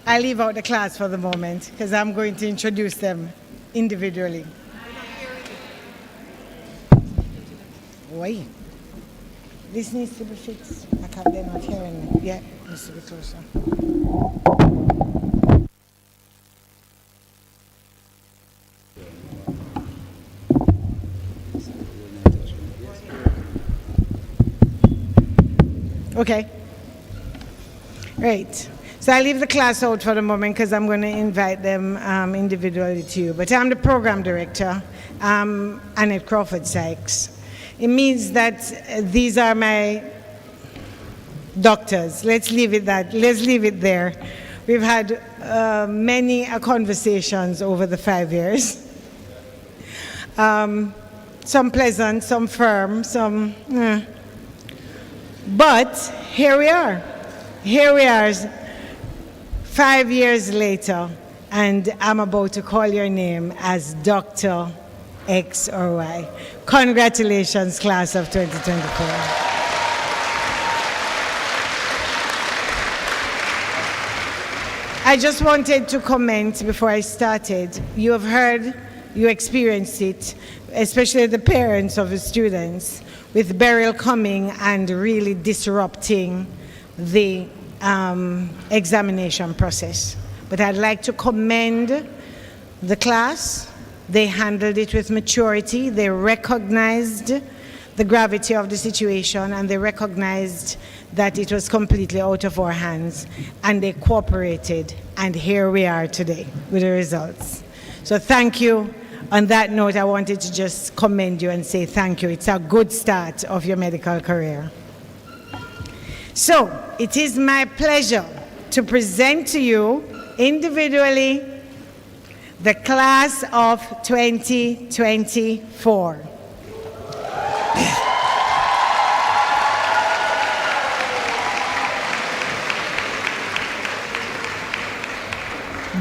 I leave out the class for the moment because I'm going to introduce them individually. Wait. This needs to be fixed. They're not hearing me. Yeah, it needs to be closer. Okay. Right. So I leave the class out for the moment because I'm going to invite them individually to you. But I'm the program director, Annette Crawford-Sykes. It means that these are my doctors. Let's leave it there. We've had many conversations over the 5 years. Some pleasant, some firm, some... But here we are. Here we are 5 years later, and I'm about to call your name as Dr. X, or Y. Congratulations, class of 2024. I just wanted to comment before I started. You have heard, you experienced it, especially the parents of the students, with Beryl coming and really disrupting the examination process. But I'd like to commend the class. They handled it with maturity. They recognized the gravity of the situation, and they recognized that it was completely out of our hands, and they cooperated, and here we are today with the results. So thank you. On that note, I wanted to just commend you and say thank you. It's a good start of your medical career. So it is my pleasure to present to you individually the class of 2024.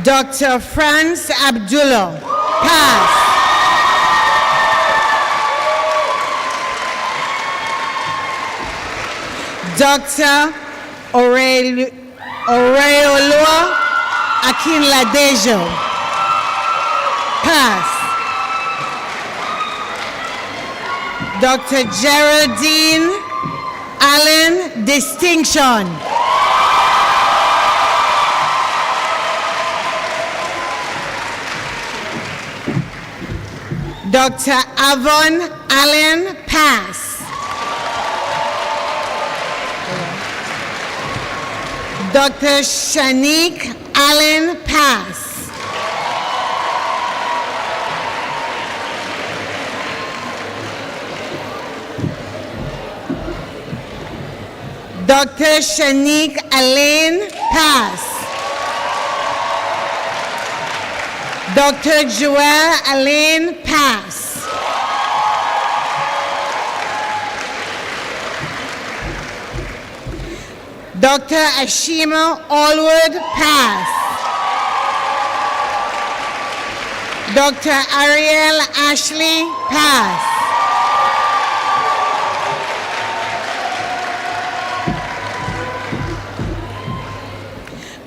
Dr. Franz Abdullah, pass. Dr. Aureolua Akinladejo, pass. Dr. Geraldine Allen, distinction. Dr. Avon Allen, pass. Dr. Shanique Allen, pass. Dr. Shanique Allen, pass. Dr. Joelle Allen, pass. Dr. Ashima Allwood, pass. Dr. Ariel Ashley, pass.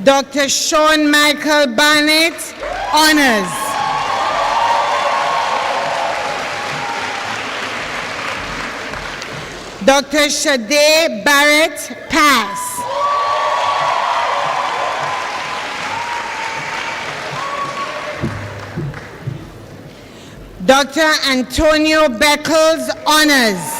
Dr. Sean Michael Barnett, honors. Dr. Shade Barrett, pass. Dr. Antonio Beckles, honors.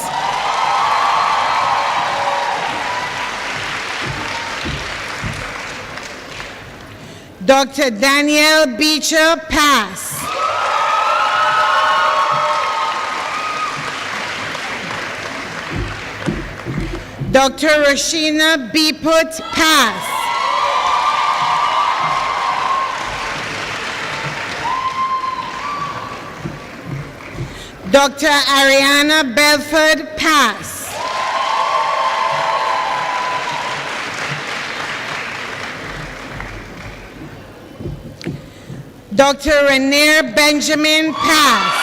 Dr. Danielle Beecher, pass. Dr. Rashina Beeput, pass. Dr. Ariana Belford, pass. Dr. Rainier Benjamin, pass.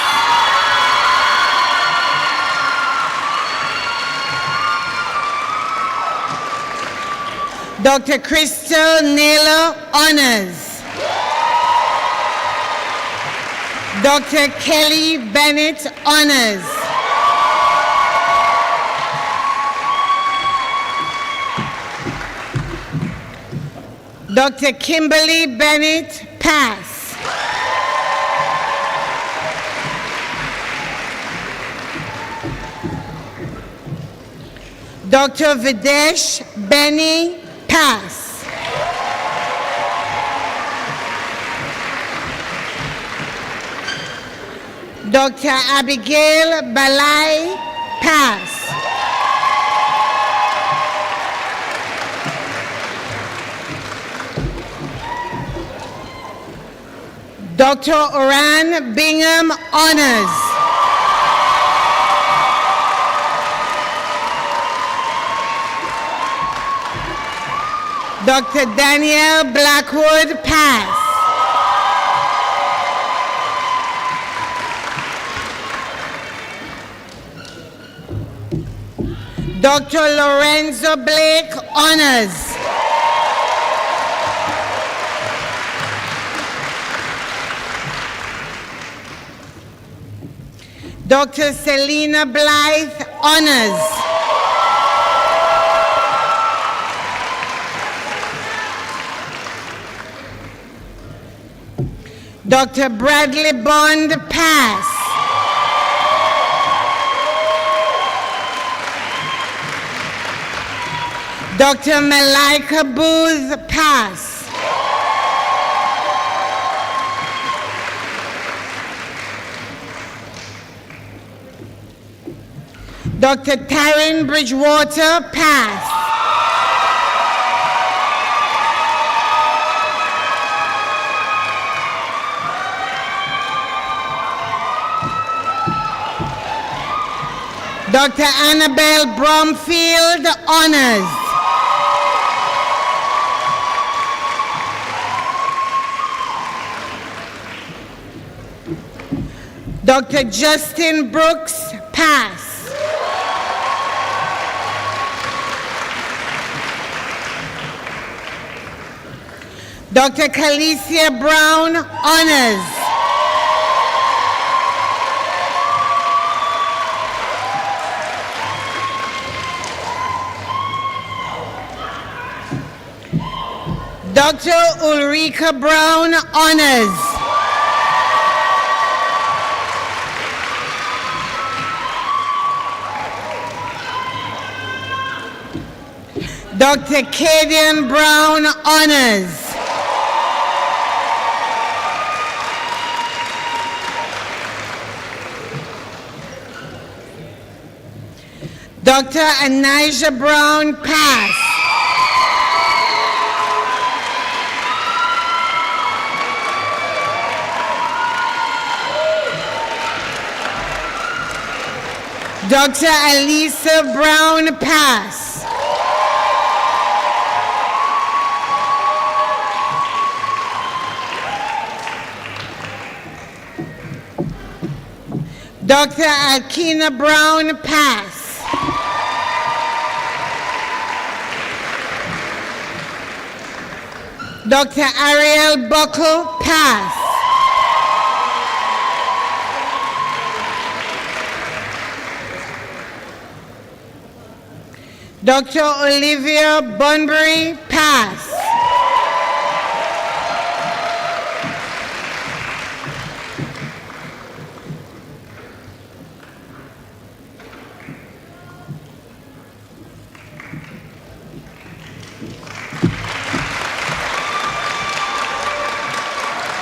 Dr. Crystal Naylor, honors. Dr. Kelly Bennett, honors. Dr. Kimberly Bennett, pass. Dr. Videsh Benny, pass. Dr. Abigail Balai, pass. Dr. Oran Bingham, honors. Dr. Danielle Blackwood, pass. Dr. Lorenzo Blake, honors. Dr. Selena Blythe, honors. Dr. Bradley Bond, pass. Dr. Malika Booth, pass. Dr. Taryn Bridgewater, pass. Dr. Annabelle Bromfield, honors. Dr. Justin Brooks, pass. Dr. Calicia Brown, honors. Dr. Ulrika Brown, honors. Dr. Kadian Brown, honors. Dr. Anijah Brown, pass. Dr. Alisa Brown, pass. Dr. Akina Brown, pass. Dr. Ariel Buckle, pass. Dr. Olivia Bunbury, pass.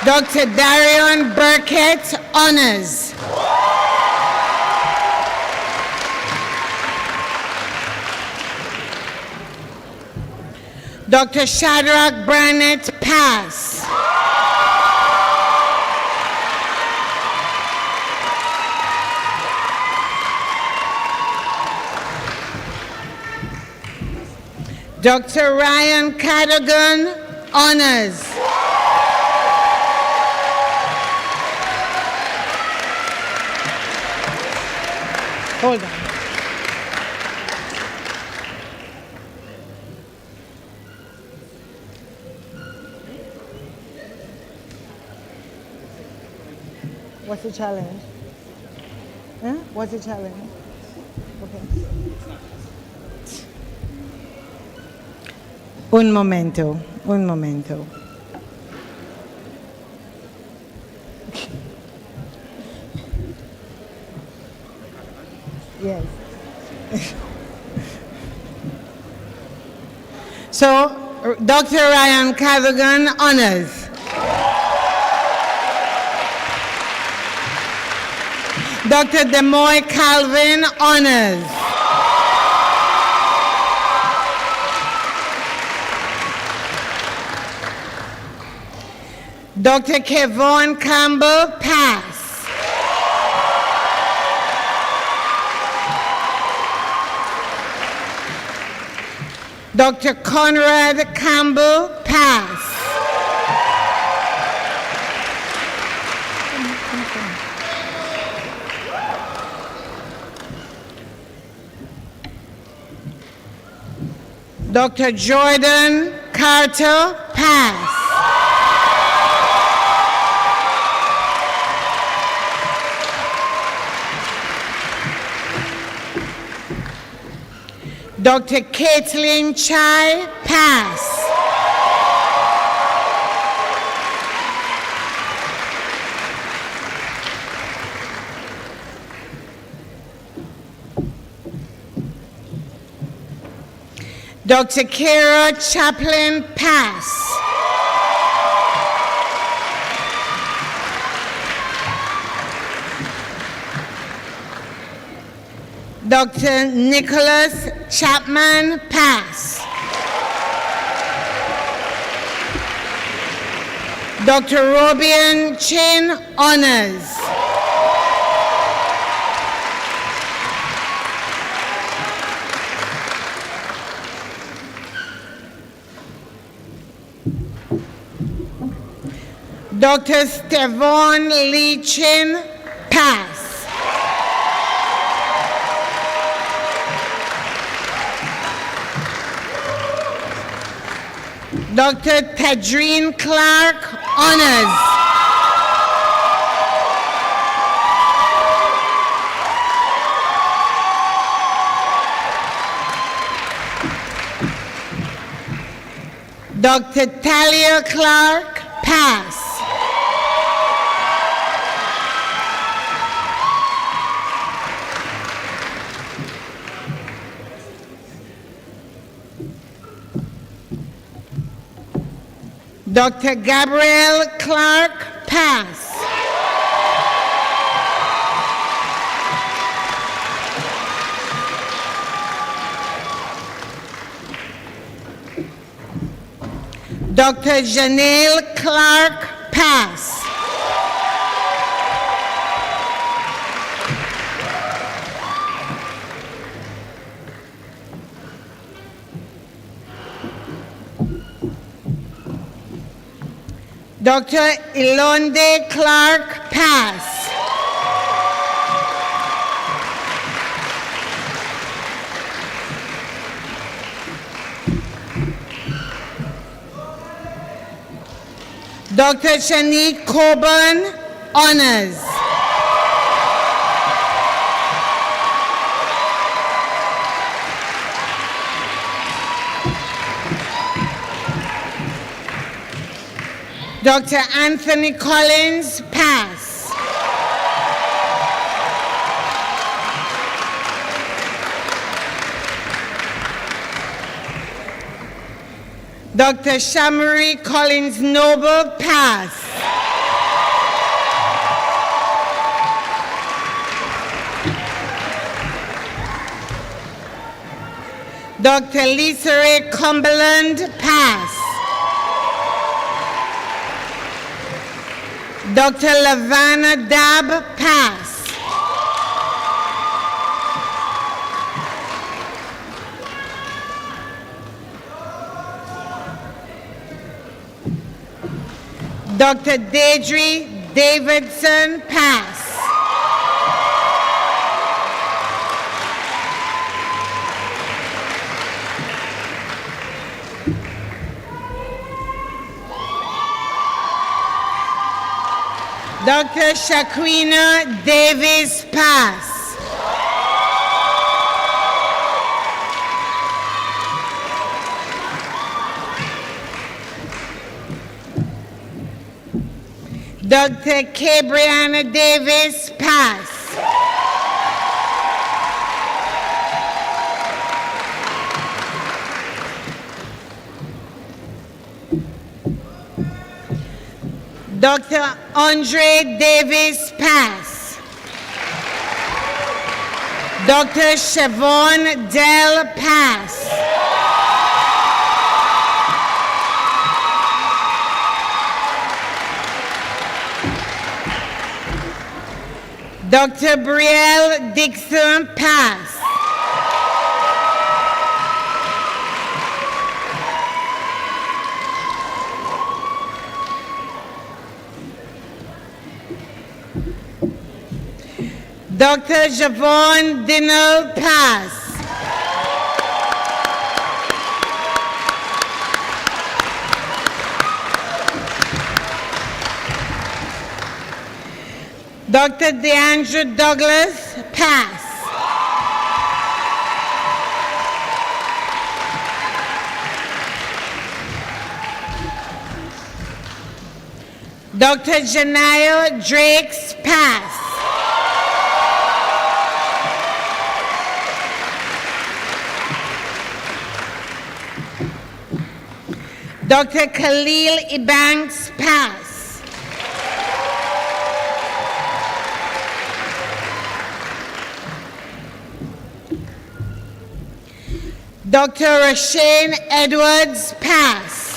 Dr. Darion Burkett, honors. Dr. Shadrach Barnett, pass. Dr. Ryan Cadogan, honors. Hold on. What's the challenge? Huh? What's the challenge? Okay. Un momento, un momento. Yes. So, Dr. Ryan Cadogan, honors. Dr. Demoy Calvin, honors. Dr. Kevon Campbell, pass. Dr. Conrad Campbell, pass. Dr. Jordan Carter, pass. Dr. Caitlin Chai, pass. Dr. Kara Chaplin, pass. Dr. Nicholas Chapman, pass. Dr. Robian Chin, honors. Dr. Stevon Lee Chin, pass. Dr. Tadreen Clark, honors. Dr. Talia Clark, pass. Dr. Gabrielle Clark, pass. Dr. Janelle Clark, pass. Dr. Ilonde Clark, pass. Dr. Shanique Coburn, honors. Dr. Anthony Collins, pass. Dr. Shamari Collins Noble, pass. Dr. Lisa Ray Cumberland, pass. Dr. Lavana Dab, pass. Dr. Deidre Davidson, pass. Dr. Shaquina Davis, pass. Dr. K. Brianna Davis, pass. Dr. Andre Davis, pass. Dr. Siobhan Dell, pass. Dr. Brielle Dixon, pass. Dr. Javon Dinell, pass. Dr. DeAndre Douglas, pass. Dr. Janaya Drakes, pass. Dr. Khalil Ebanks, pass. Dr. Rashane Edwards, pass.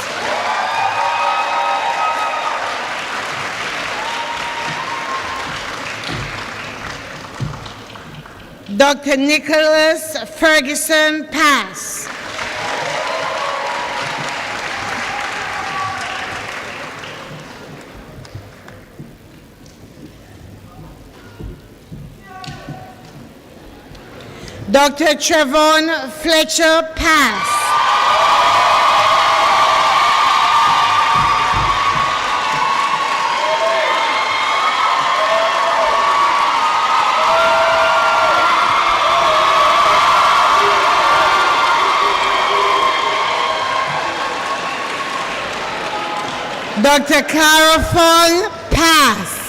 Dr. Nicholas Ferguson, pass. Dr. Trevon Fletcher, pass. Dr. Cara Fong, pass.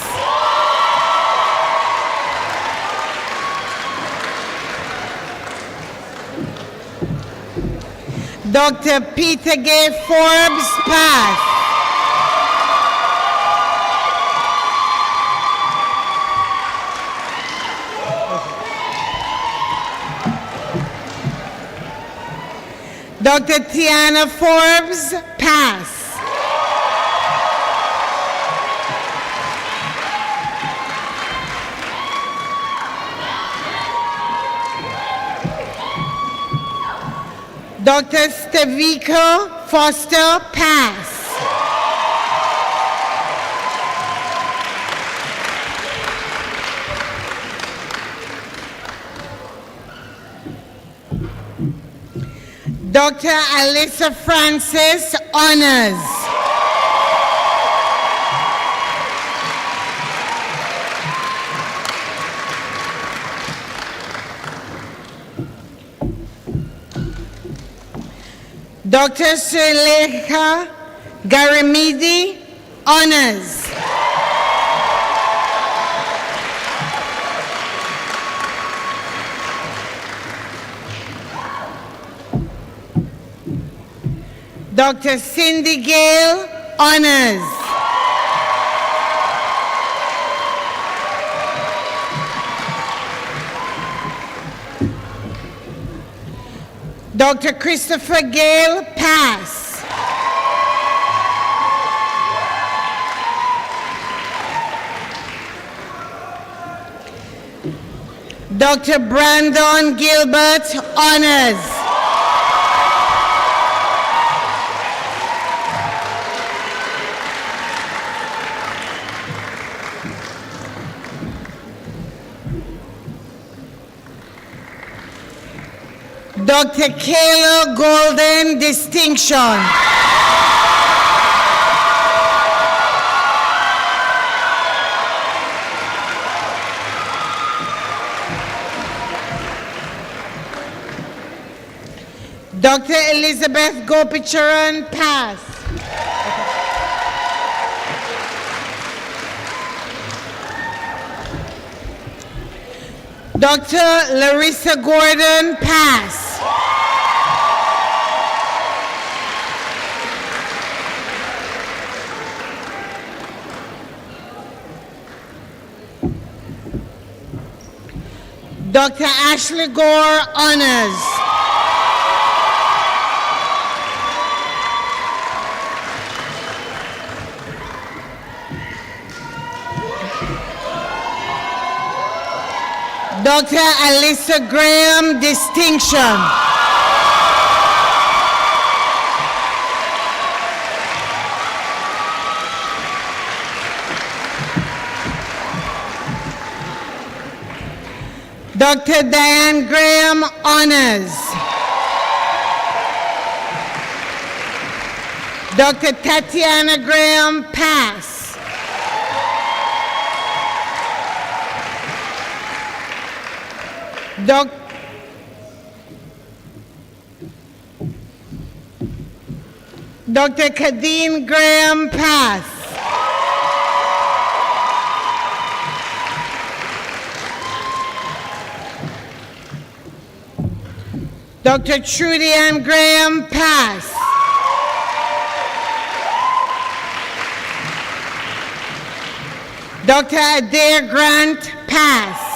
Dr. Peter Gay Forbes, pass. Dr. Tiana Forbes, pass. Dr. Stavika Foster, pass. Dr. Alyssa Francis, honors. Dr. Sulekha Garimidi, honors. Dr. Cindy Gale, honors. Dr. Christopher Gale, pass. Dr. Brandon Gilbert, honors. Dr. Kayla Golden, distinction. Dr. Elizabeth Gopicharan, pass. Dr. Larissa Gordon, pass. Dr. Ashley Gore, honors. Dr. Alyssa Graham, distinction. Dr. Diane Graham, honors. Dr. Tatiana Graham, pass. Dr. Kadeen Graham, pass. Dr. Trudy Ann Graham, pass. Dr. Adair Grant, pass.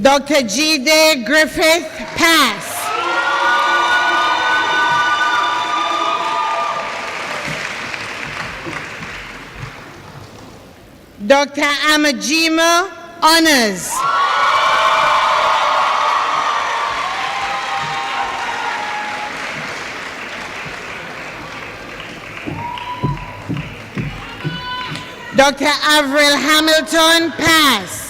Dr. G. Day Griffith, pass. Dr. Amajima, honors. Dr. Avril Hamilton, pass.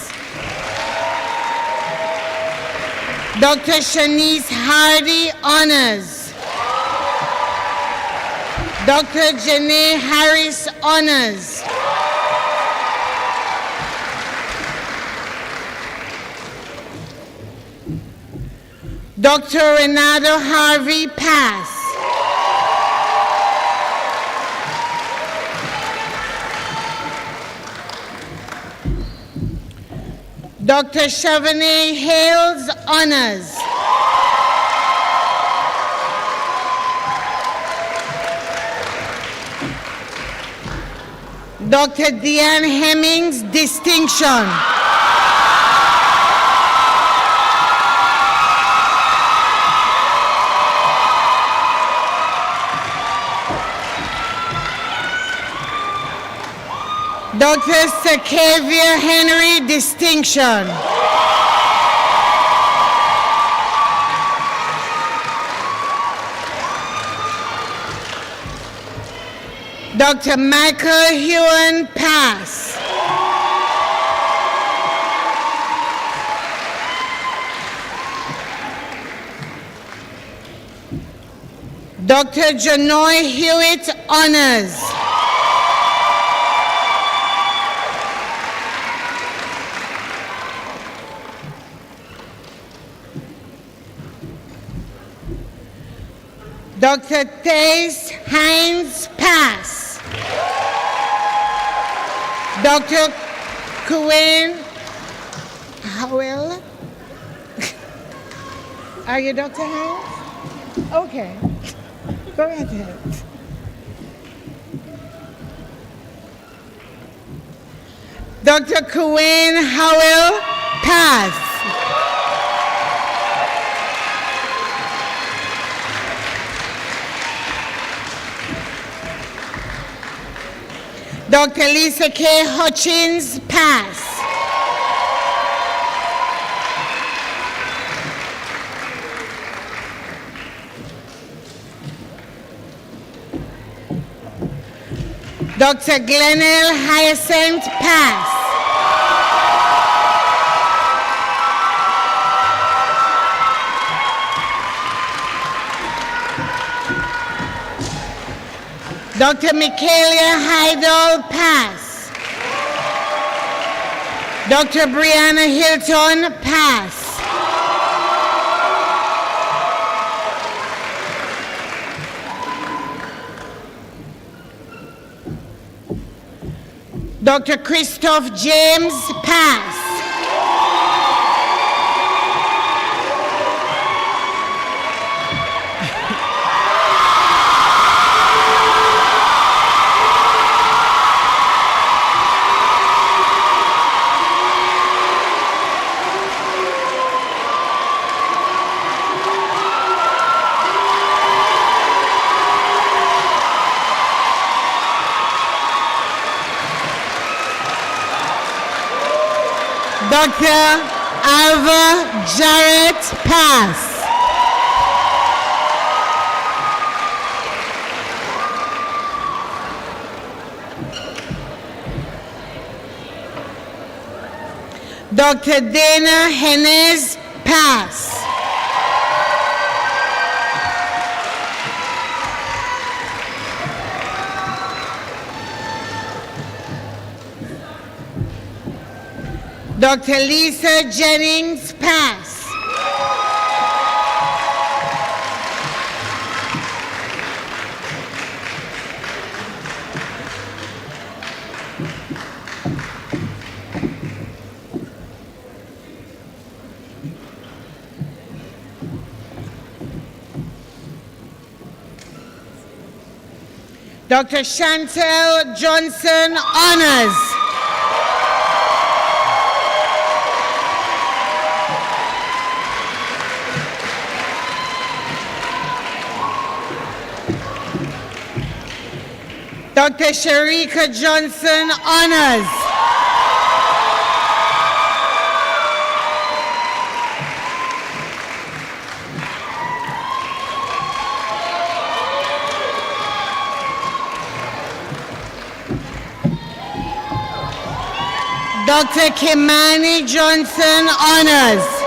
Dr. Shanice Hardy, honors. Dr. Janae Harris, honors. Dr. Renato Harvey, pass. Dr. Chevenay Hales, honors. Dr. Deanne Hemmings, distinction. Dr. Sakavia Henry, distinction. Dr. Michael Hewan, pass. Dr. Janoy Hewitt, honors. Dr. Thais Hines, pass. Dr. Kuwin Howell. Are you Dr. Hines? Okay. Go ahead. Dr. Kuwin Howell, pass. Dr. Lisa K. Hutchins, pass. Dr. Glenelle Hyacinth, pass. Dr. Michaela Heidel, pass. Dr. Brianna Hilton, pass. Dr. Christoph James, pass. Dr. Alva Jarrett, pass. Dr. Dana Hennes, pass. Dr. Lisa Jennings, pass. Dr. Chantel Johnson, honors. Dr. Sharika Johnson, honors. Dr. Kimani Johnson, honors.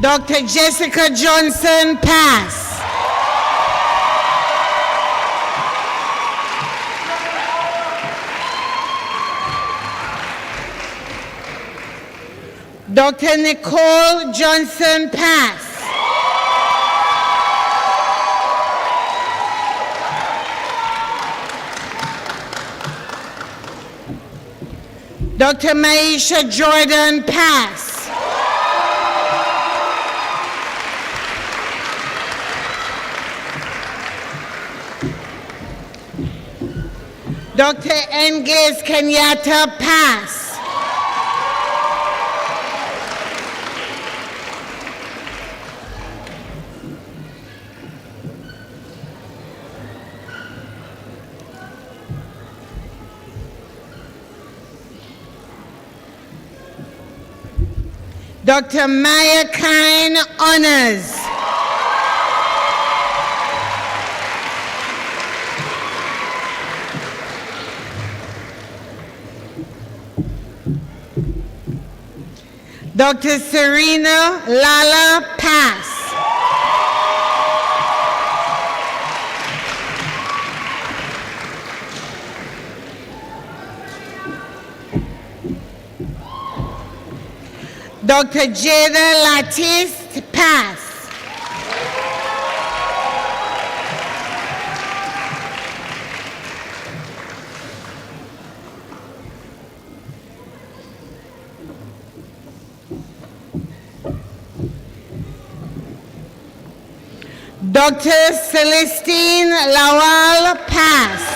Dr. Jessica Johnson, pass. Dr. Nicole Johnson, pass. Dr. Maisha Jordan, pass. Dr. Engles Kenyatta, pass. Dr. Maya Kine, honors. Dr. Serena Lala, pass. Dr. Jada Latiste, pass. Dr. Celestine Lawal, pass.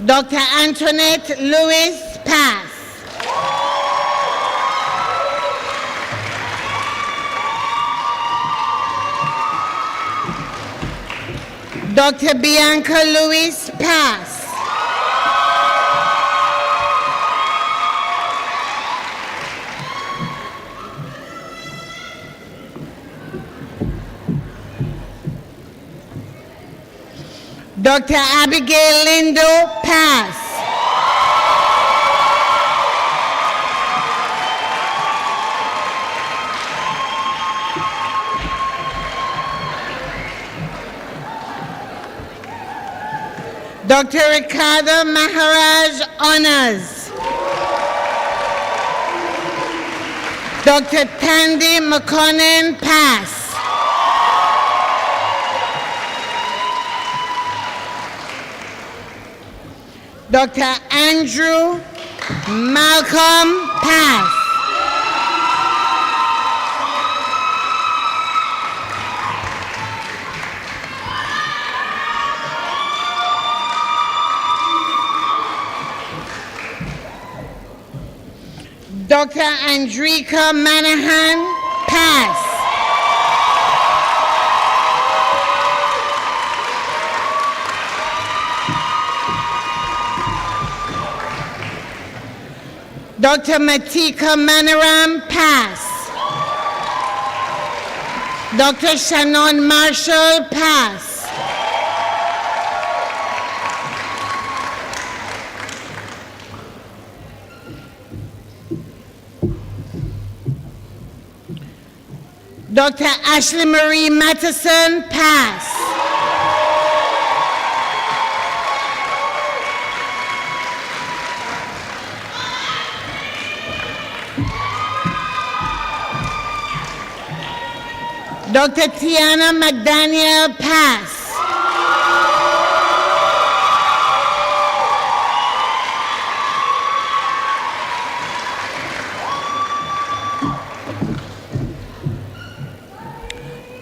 Dr. Antoinette Lewis, pass. Dr. Bianca Lewis, pass. Dr. Abigail Lindo, pass. Dr. Ricardo Maharaj, honors. Dr. Tandy McConnell, pass. Dr. Andrew Malcolm, pass. Dr. Andrika Manahan, pass. Dr. Matika Manaram, pass. Dr. Shannon Marshall, pass. Dr. Ashley Marie Matheson, pass. Dr. Tiana McDaniel, pass.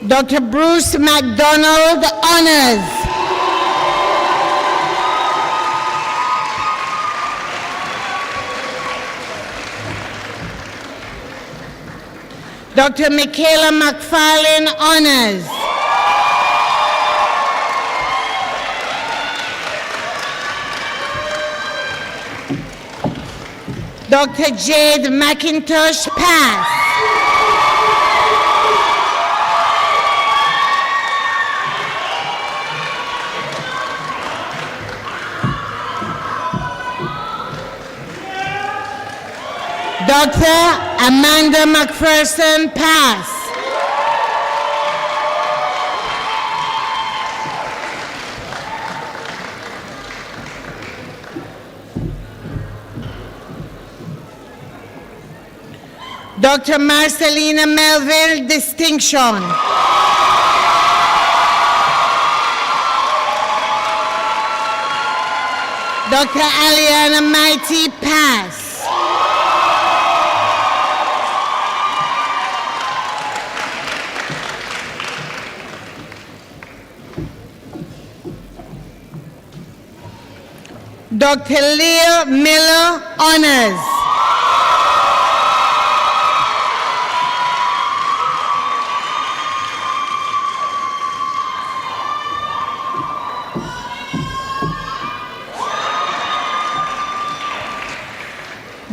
Dr. Bruce McDonald, honors. Dr. Michaela McFarlane, honors. Dr. Jade McIntosh, pass. Dr. Amanda McPherson, pass. Dr. Marcelina Melville, distinction. Dr. Aliana Mighty, pass. Dr. Leah Miller, honors.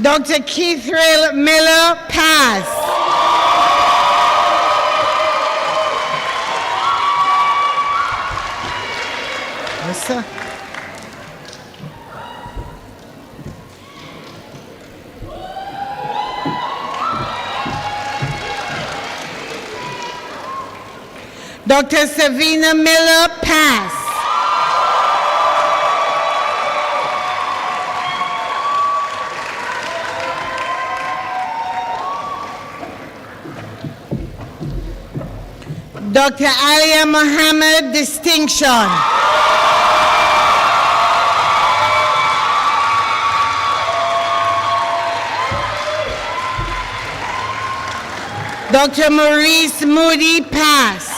Dr. Keithrell Miller, pass. Yes, sir. Dr. Savina Miller, pass. Dr. Alia Mohammed, distinction. Dr. Maurice Moody, pass.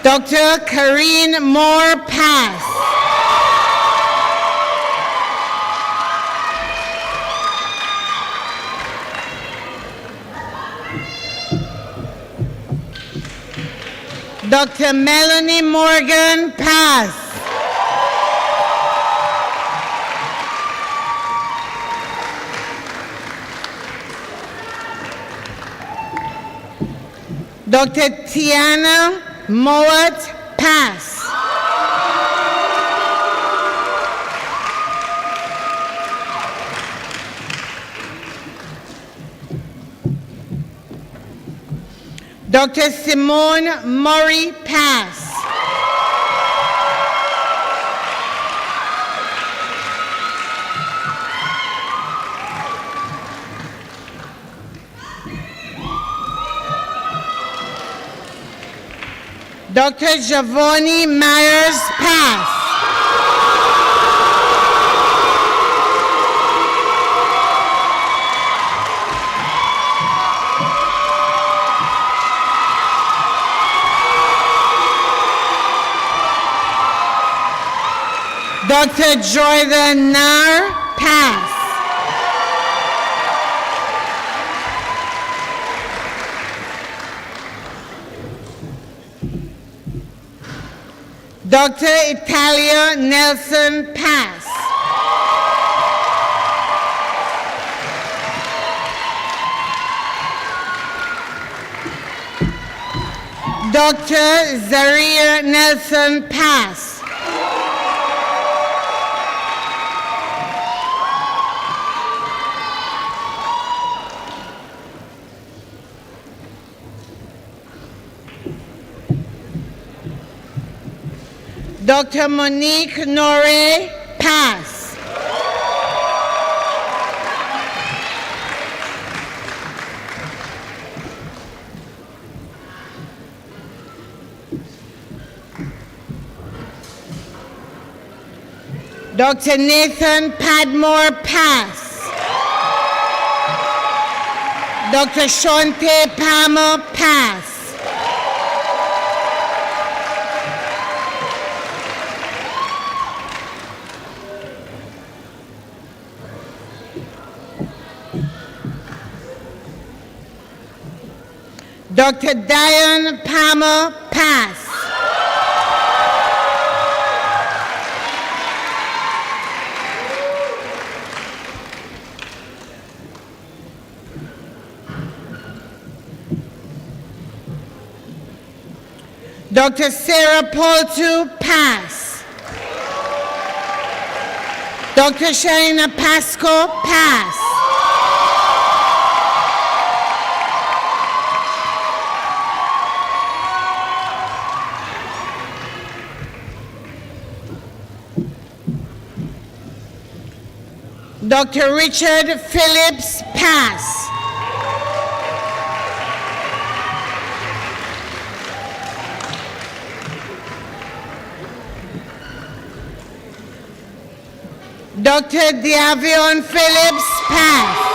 Dr. Karine Moore, pass. Dr. Melanie Morgan, pass. Dr. Tiana Mowat, pass. Dr. Simone Murray, pass. Dr. Javoni Myers, pass. Dr. Jordan Nair, pass. Dr. Italia Nelson, pass. Dr. Zaria Nelson, pass. Dr. Monique Nore, pass. Dr. Nathan Padmore, pass. Dr. Shante Palmer, pass. Dr. Diane Palmer, pass. Dr. Sarah Poltu, pass. Dr. Shaina Pasco, pass. Dr. Richard Phillips, pass. Dr. Diavion Phillips, pass.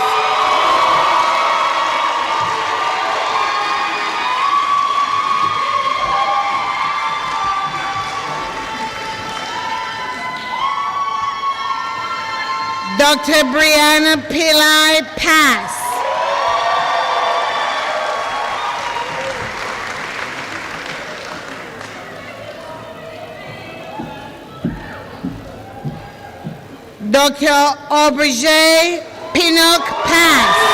Dr. Brianna Pillai, pass. Dr. Aubrey Pinnock, pass.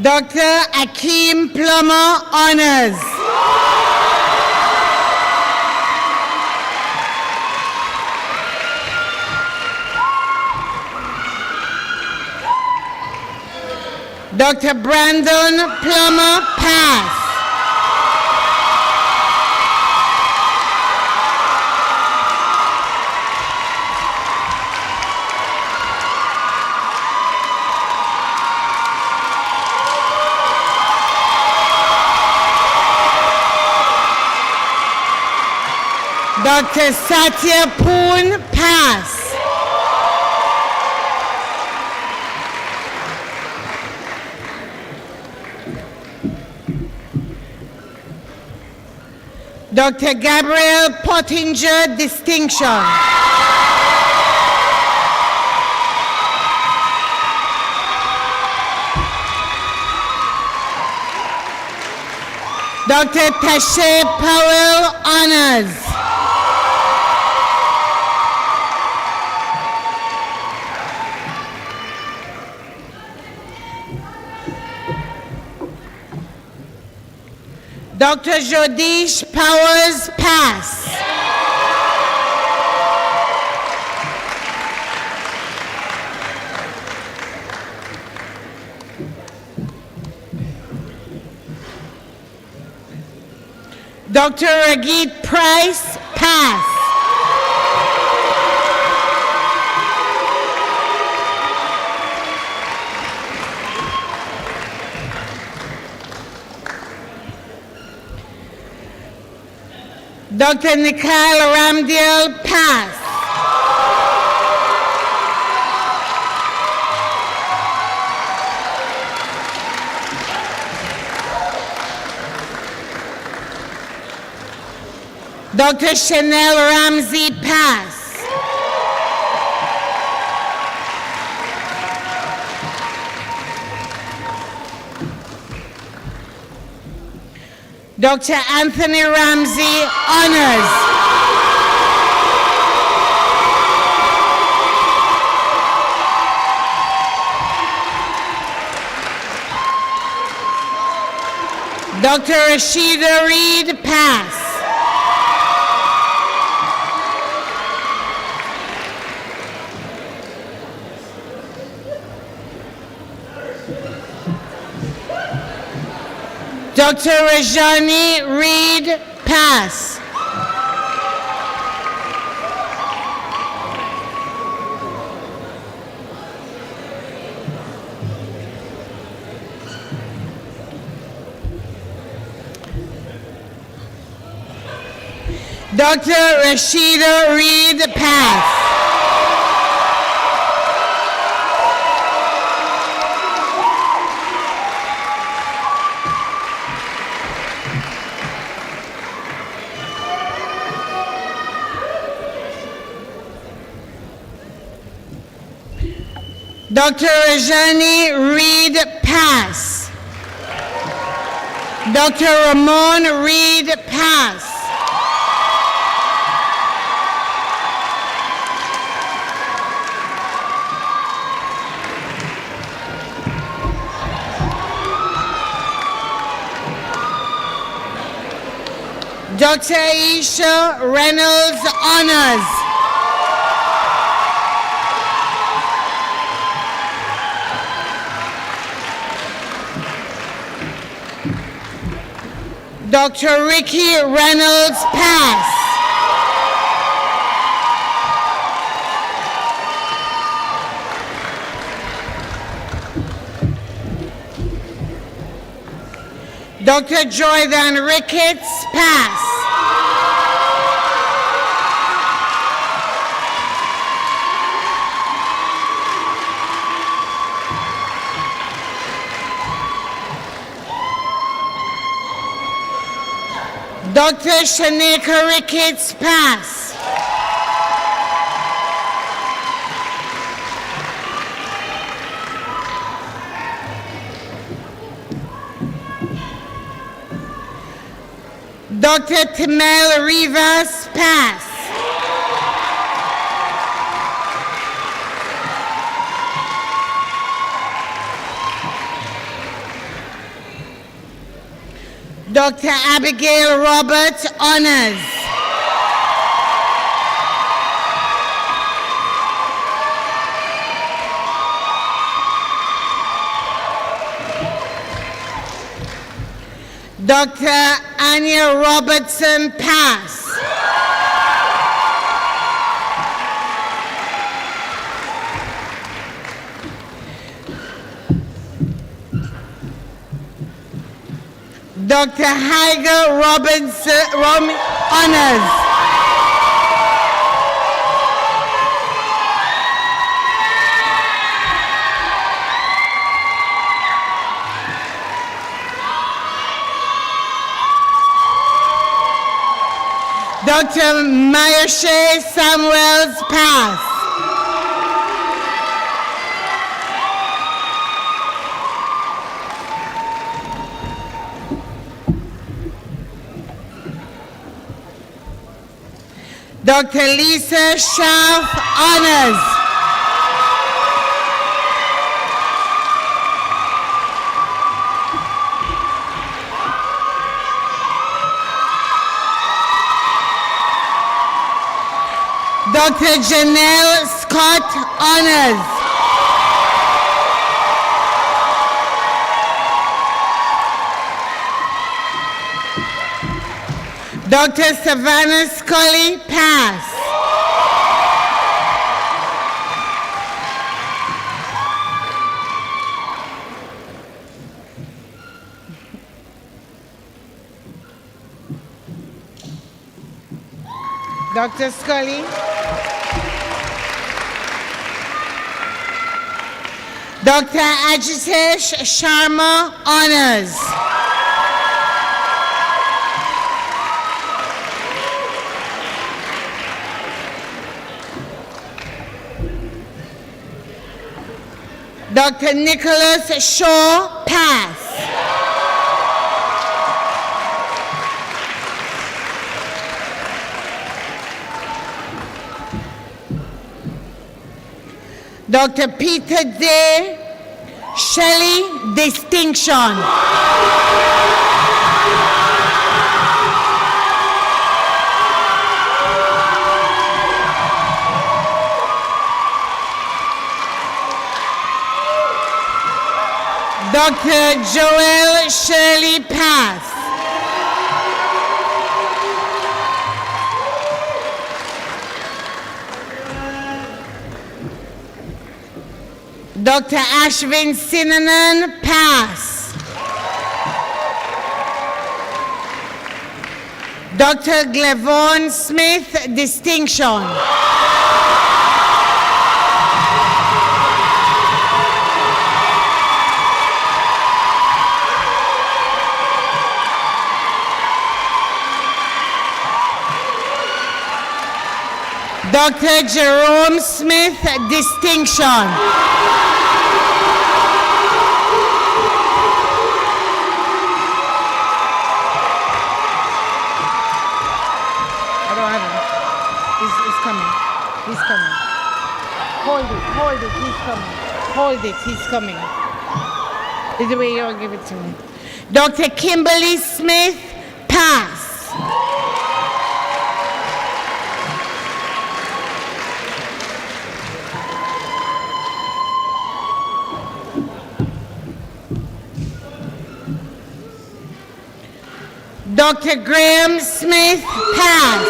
Dr. Akeem Plummer, honors. Dr. Brandon Plummer, pass. Dr. Satya Poon, pass. Dr. Gabriel Pottinger, distinction. Dr. Tashe Powell, honors. Dr. Jodish Powers, pass. Dr. Ragit Price, pass. Dr. Nikhil Ramdil, pass. Dr. Chanel Ramsey, pass. Dr. Anthony Ramsey, honors. Dr. Rashida Reed, pass. Dr. Rajani Reed, pass. Dr. Rashida Reed, pass. Dr. Rajani Reed, pass. Dr. Ramon Reed, pass. Dr. Aisha Reynolds, honors. Dr. Ricky Reynolds, pass. Dr. Jordan Ricketts, pass. Dr. Shanika Ricketts, pass. Dr. Timel Rivas, pass. Dr. Abigail Roberts, honors. Dr. Anya Robertson, pass. Dr. Heiger Robinson, honors. Dr. Mayoshe Samuels, pass. Dr. Lisa Schaaf, honors. Dr. Janelle Scott, honors. Dr. Savannah Scully, pass. Dr. Scully. Dr. Ajitesh Sharma, honors. Dr. Nicholas Shaw, pass. Dr. Peter Day Shelley, distinction. Dr. Joel Shirley Pass. Dr. Ashwin Sinanan Pass. Dr. Glevon Smith, distinction. Dr. Jerome Smith, distinction. I don't have him. He's coming. He's coming. Hold it, he's coming. Hold it, he's coming. Is the way you'll give it to me. Dr. Kimberly Smith, pass. Dr. Graham Smith, pass.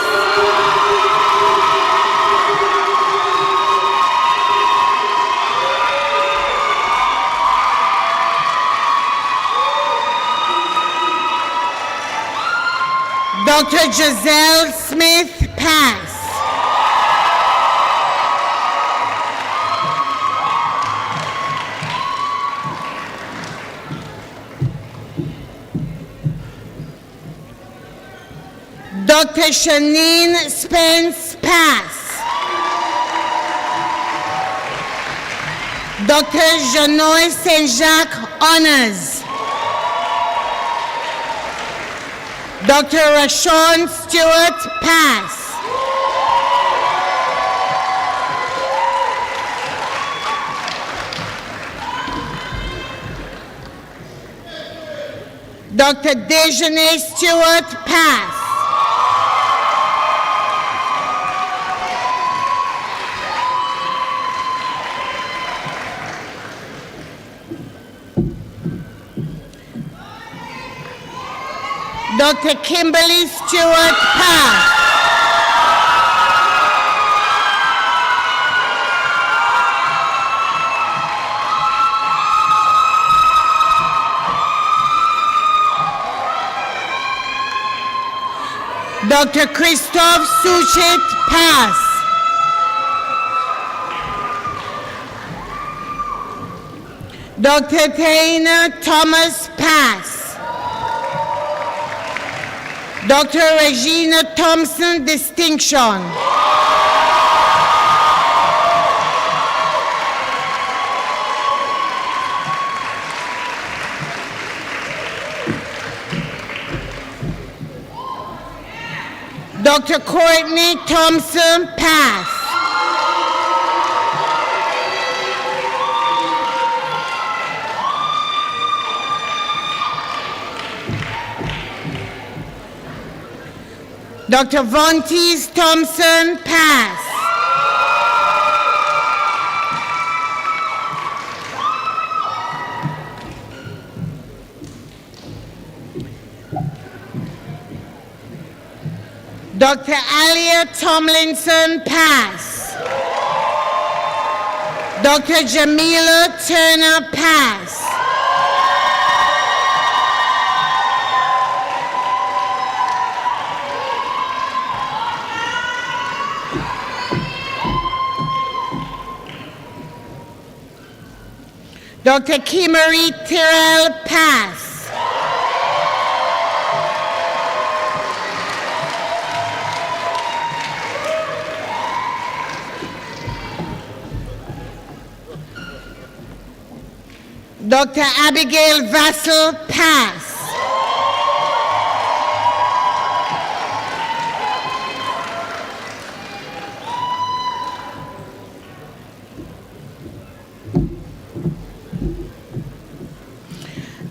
Dr. Giselle Smith, pass. Dr. Shanine Spence, pass. Dr. Janoy Saint-Jacques, honors. Dr. Rashawn Stewart, pass. Dr. Dejanay Stewart, pass. Dr. Kimberly Stewart, pass. Dr. Christophe Suchit, pass. Dr. Taina Thomas, pass. Dr. Regina Thompson, distinction. Dr. Courtney Thompson, pass. Dr. Vontis Thompson, pass. Dr. Alia Tomlinson, pass. Dr. Jamila Turner, pass. Dr. Kimmery Tyrrell, pass. Dr. Abigail Vassell, pass.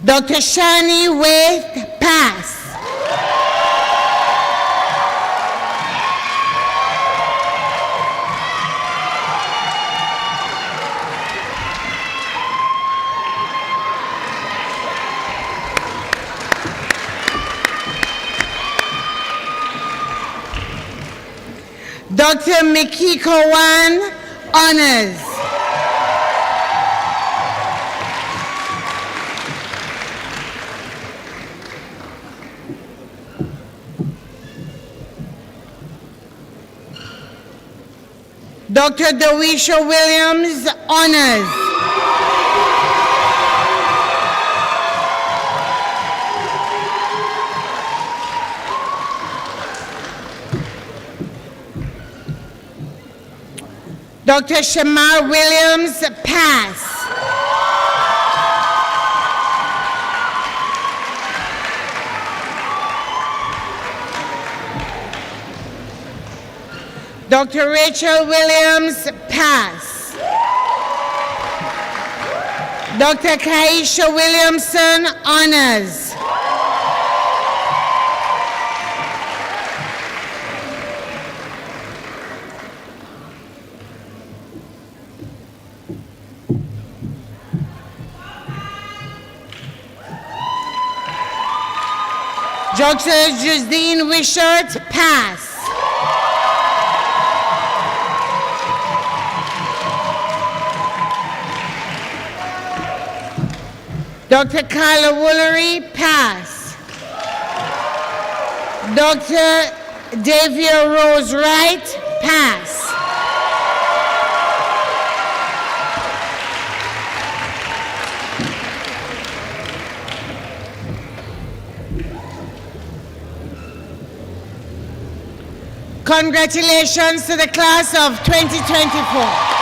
Dr. Shani Waith, pass. Dr. Miki Kawan, honors. Dr. Dawisha Williams, honors. Dr. Shamar Williams, pass. Dr. Rachel Williams, pass. Dr. Kaisha Williamson, honors. Dr. Justine Wishart, pass. Dr. Carla Woolery, pass. Dr. Davia Rose Wright, pass. Congratulations to the class of 2024.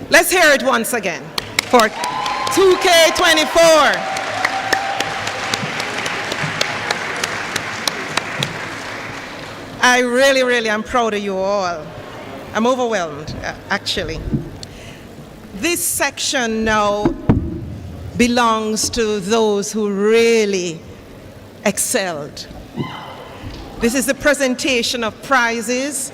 Let's hear it once again for 2K24. I really am proud of you all. I'm overwhelmed, actually. This section now belongs to those who really excelled. This is the presentation of prizes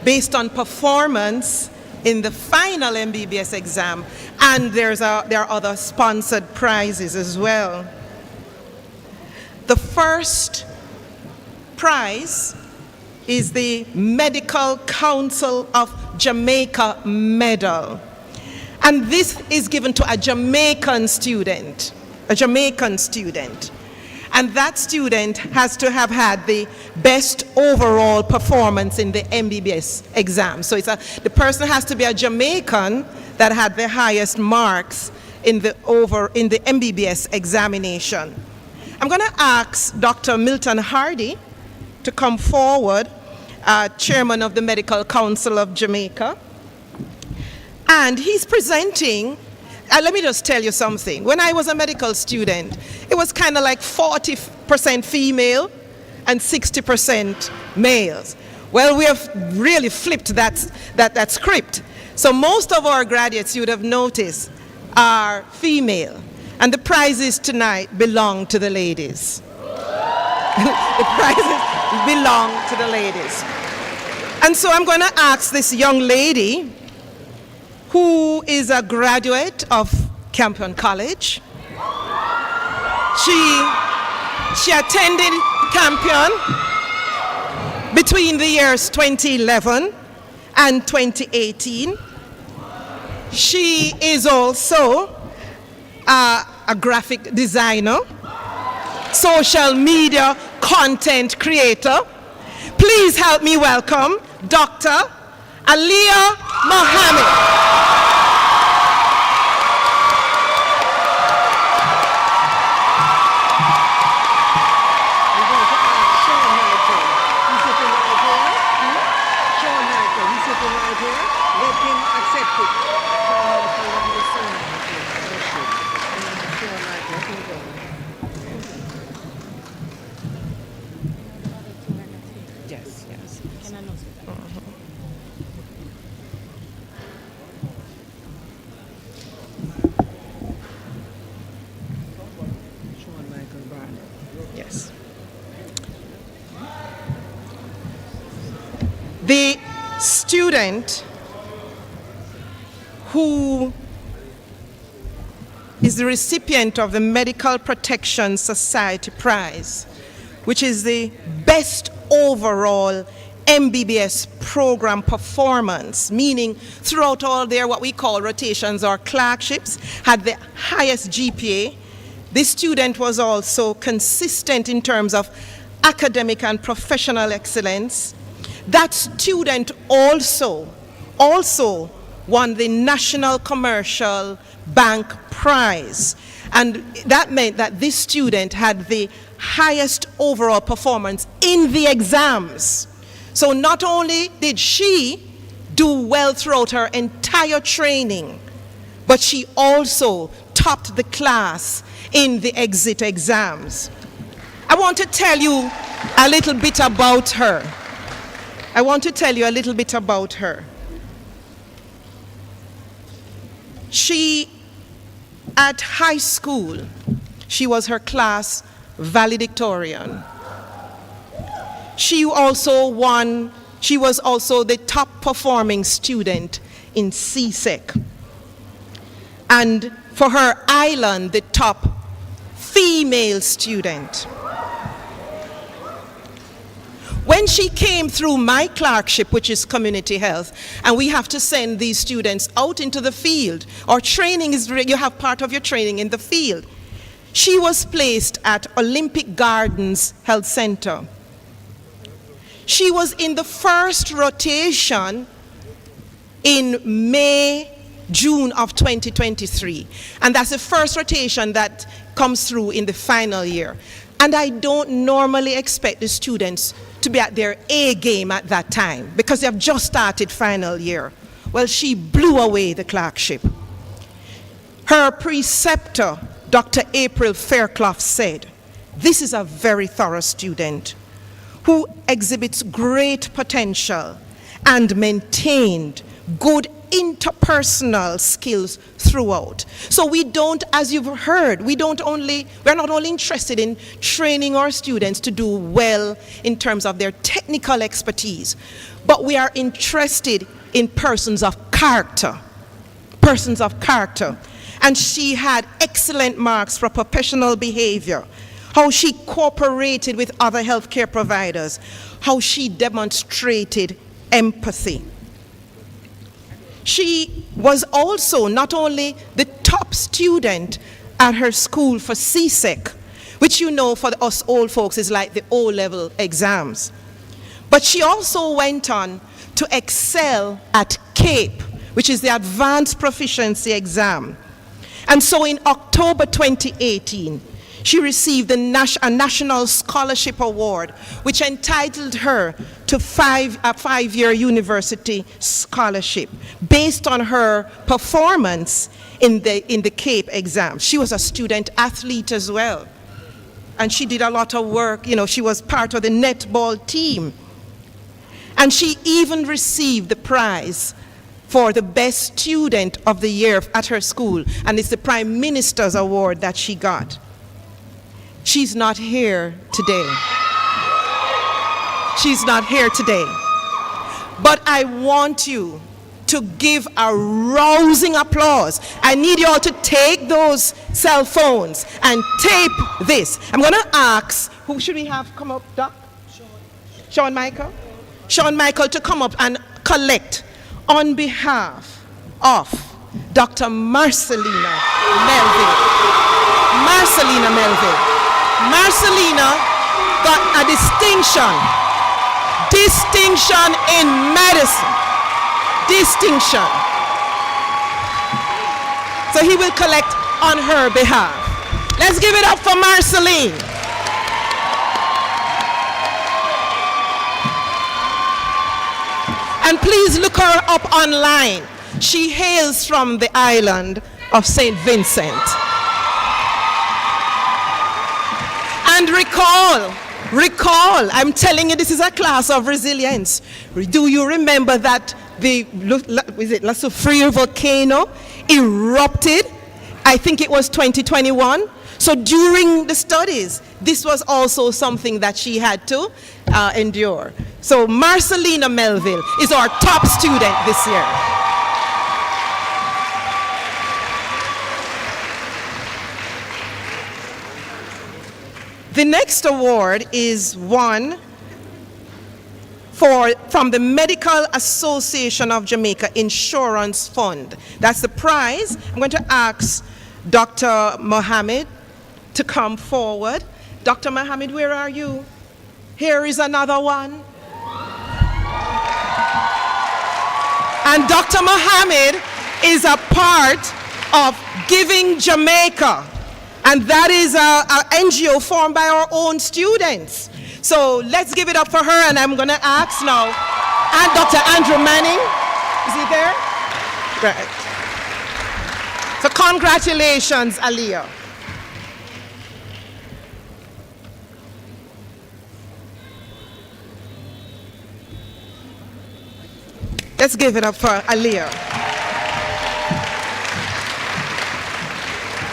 based on performance in the final MBBS exam, and there are other sponsored prizes as well. The first prize is the Medical Council of Jamaica Medal, and this is given to a Jamaican student, and that student has to have had the best overall performance in the MBBS exam. So the person has to be a Jamaican that had the highest marks in the MBBS examination. I'm going to ask Dr. Milton Hardy to come forward, chairman of the Medical Council of Jamaica, and he's presenting. Let me just tell you something. When I was a medical student, it was kind of like 40% female and 60% males. Well, we have really flipped that script. So most of our graduates, you would have noticed, are female. And the prizes tonight belong to the ladies. The prizes belong to the ladies. And so I'm going to ask this young lady, who is a graduate of Campion College. She attended Campion between the years 2011 and 2018. She is also a graphic designer, social media content creator. Please help me welcome Dr. Aliyah Mohammed. Yes. The student who is the recipient of the Medical Protection Society Prize, which is the best overall MBBS program performance, meaning throughout all their what we call rotations or clerkships, had the highest GPA. This student was also consistent in terms of academic and professional excellence. That student also won the National Commercial Bank Prize. And that meant that this student had the highest overall performance in the exams. So not only did she do well throughout her entire training, but she also topped the class in the exit exams. I want to tell you a little bit about her. She, at high school, she was her class valedictorian. She was also the top performing student in CSEC. And for her island, the top female student. When she came through my clerkship, which is community health, and we have to send these students out into the field, or training is, you have part of your training in the field. She was placed at Olympic Gardens Health Center. She was in the first rotation in June of 2023. And that's the first rotation that comes through in the final year. And I don't normally expect the students to be at their A game at that time because they have just started final year. Well, she blew away the clerkship. Her preceptor, Dr. April Fairclough, said, "This is a very thorough student who exhibits great potential and maintained good interpersonal skills throughout." So we don't, as you've heard, we're not only interested in training our students to do well in terms of their technical expertise, but we are interested in persons of character. And she had excellent marks for professional behavior, how she cooperated with other healthcare providers, how she demonstrated empathy. She was also not only the top student at her school for CSEC, which you know for us old folks is like the O-level exams, but she also went on to excel at CAPE, which is the Advanced Proficiency Exam. And so in October 2018, she received a National Scholarship Award, which entitled her to a five-year university scholarship based on her performance in the CAPE exam. She was a student athlete as well. And she did a lot of work. You know, she was part of the netball team. And she even received the prize for the best student of the year at her school. And it's the Prime Minister's Award that she got. She's not here today. But I want you to give a rousing applause. I need you all to take those cell phones and tape this. I'm going to ask, who should we have come up, Doc? Sean Michael? Sean Michael to come up and collect on behalf of Dr. Marcelina Melville. Marcelina, got a distinction. Distinction in medicine. Distinction. So he will collect on her behalf. Let's give it up for Marceline. And please look her up online. She hails from the island of St. Vincent. And recall, I'm telling you, this is a class of resilience. Do you remember that the La Soufriere volcano erupted? I think it was 2021. So during the studies, this was also something that she had to endure. So Marcelina Melville is our top student this year. The next award is one from the Medical Association of Jamaica Insurance Fund. That's the prize. I'm going to ask Dr. Mohammed to come forward. Dr. Mohammed, where are you? Here is another one. And Dr. Mohammed is a part of Giving Jamaica. And that is an NGO formed by our own students. So let's give it up for her, and I'm going to ask now, and Dr. Andrew Manning, is he there? Right. So congratulations, Aliyah. Let's give it up for Aliyah.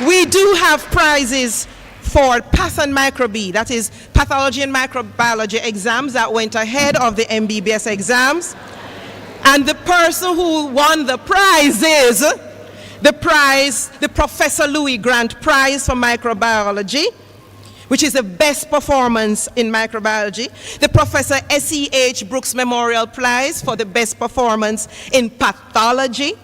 We do have prizes for Path and Microb, that is pathology and microbiology exams that went ahead of the MBBS exams. And the person who won the prize is the Professor Louis Grant Prize for Microbiology, which is the best performance in microbiology. The Professor S.E.H. Brooks Memorial Prize for the best performance in pathology,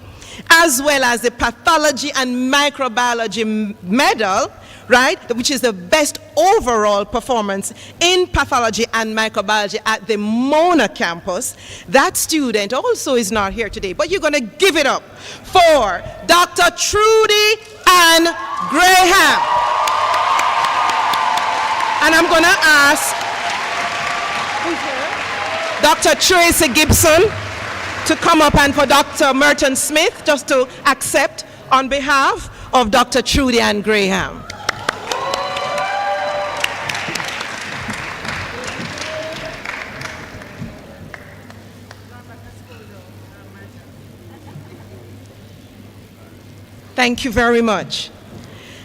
as well as the Pathology and Microbiology Medal, right, which is the best overall performance in pathology and microbiology at the Mona campus. That student also is not here today, but you're going to give it up for Dr. Trudy Ann Graham. And I'm going to ask Dr. Tracy Gibson to come up, and for Dr. Merton Smith just to accept on behalf of Dr. Trudy Ann Graham. Thank you very much.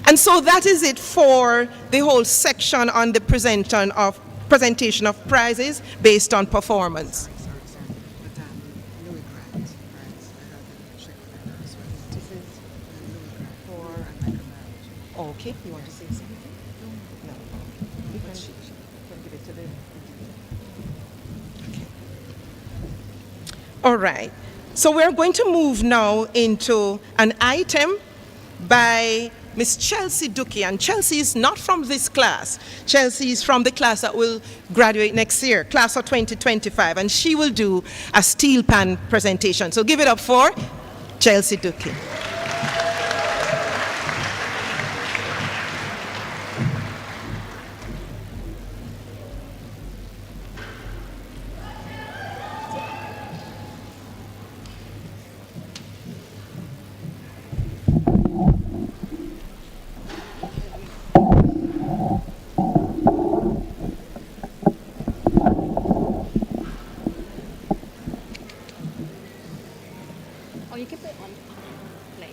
And so that is it for the whole section on the presentation of prizes based on performance. Okay, you want to say something? No. You can give it to them. Okay. All right. So we're going to move now into an item by Miss Chelsea Dookie. And Chelsea is not from this class. Chelsea is from the class that will graduate next year, class of 2025. And she will do a steel pan presentation. So give it up for Chelsea Dookie. Or you can put it on, like,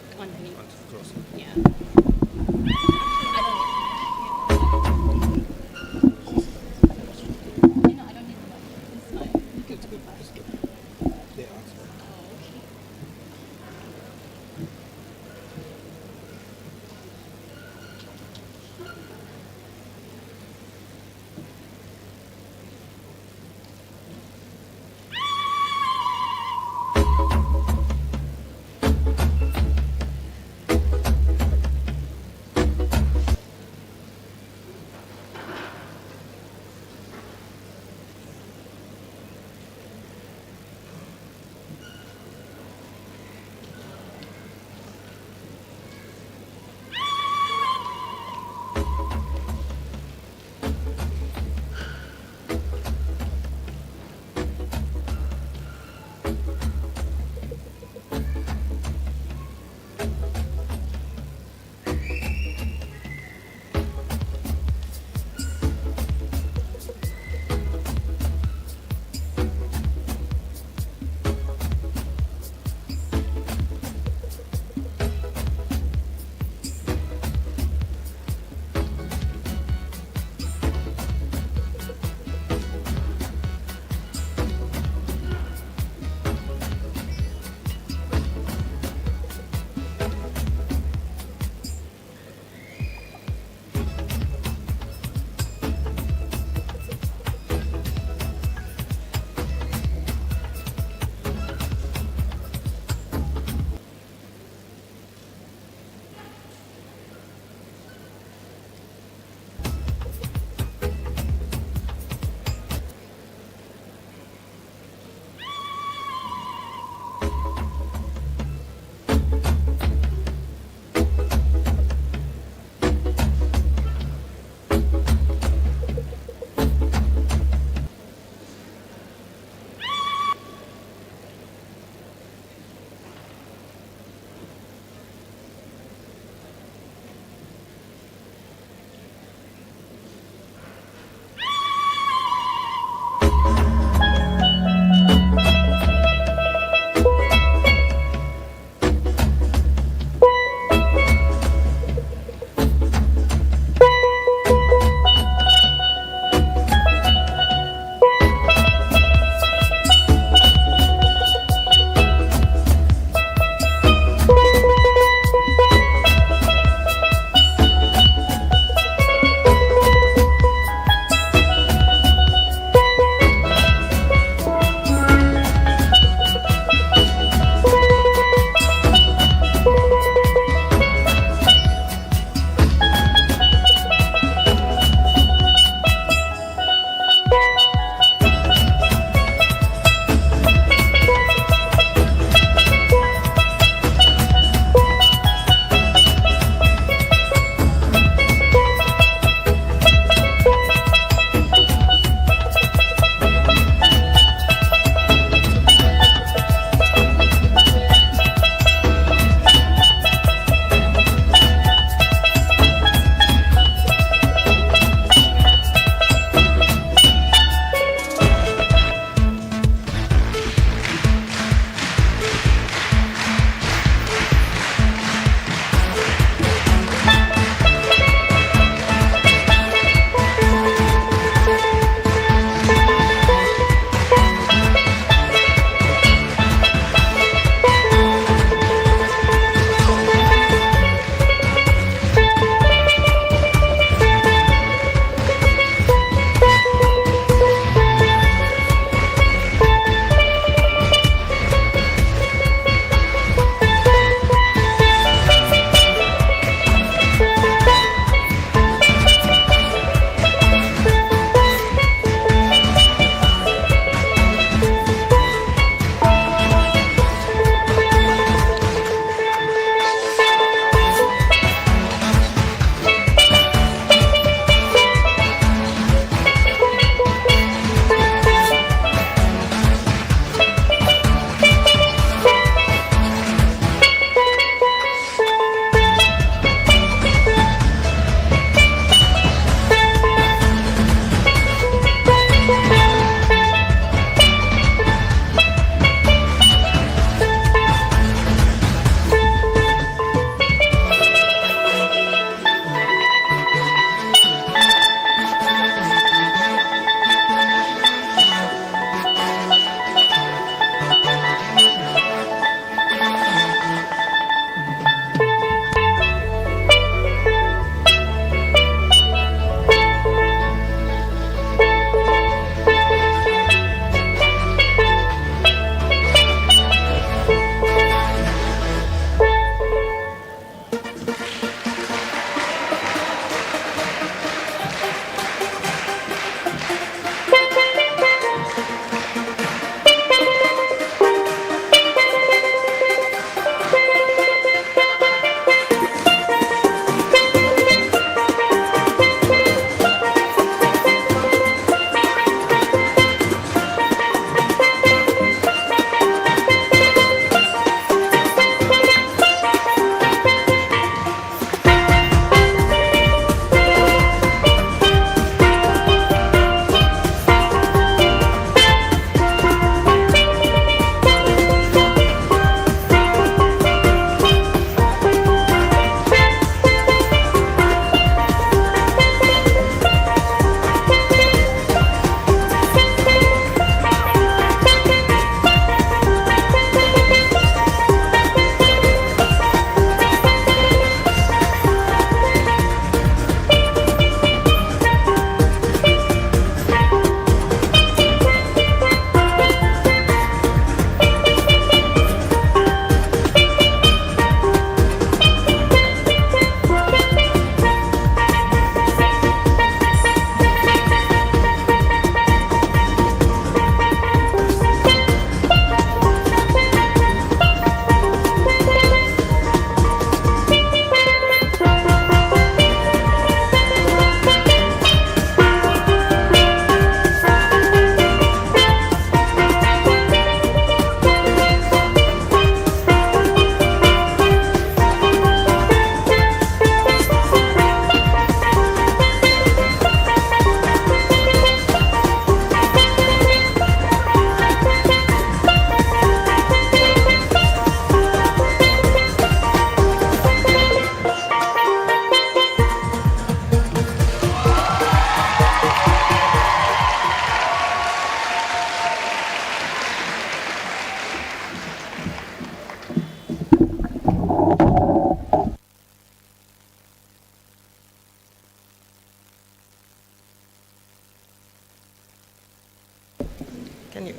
Can you?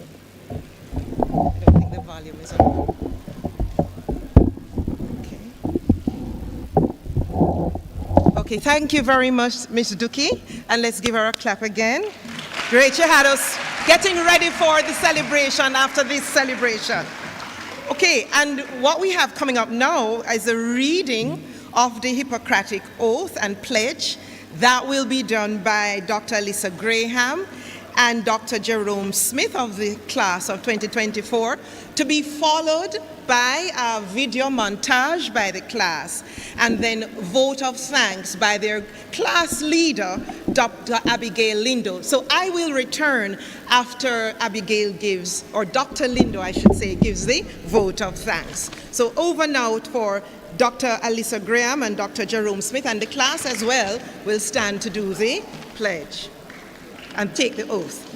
I don't think the volume is on. Okay, thank you very much, Ms. Duki. And let's give her a clap again. Great, you had us getting ready for the celebration after this celebration. Okay, and what we have coming up now is a reading of the Hippocratic Oath and Pledge that will be done by Dr. Alyssa Graham and Dr. Jerome Smith of the class of 2024, to be followed by a video montage by the class, and then vote of thanks by their class leader, Dr. Abigail Lindo. So I will return after Abigail gives, or Dr. Lindo, I should say, gives the vote of thanks. So over now for Dr. Alyssa Graham and Dr. Jerome Smith, and the class as well will stand to do the pledge and take the oath.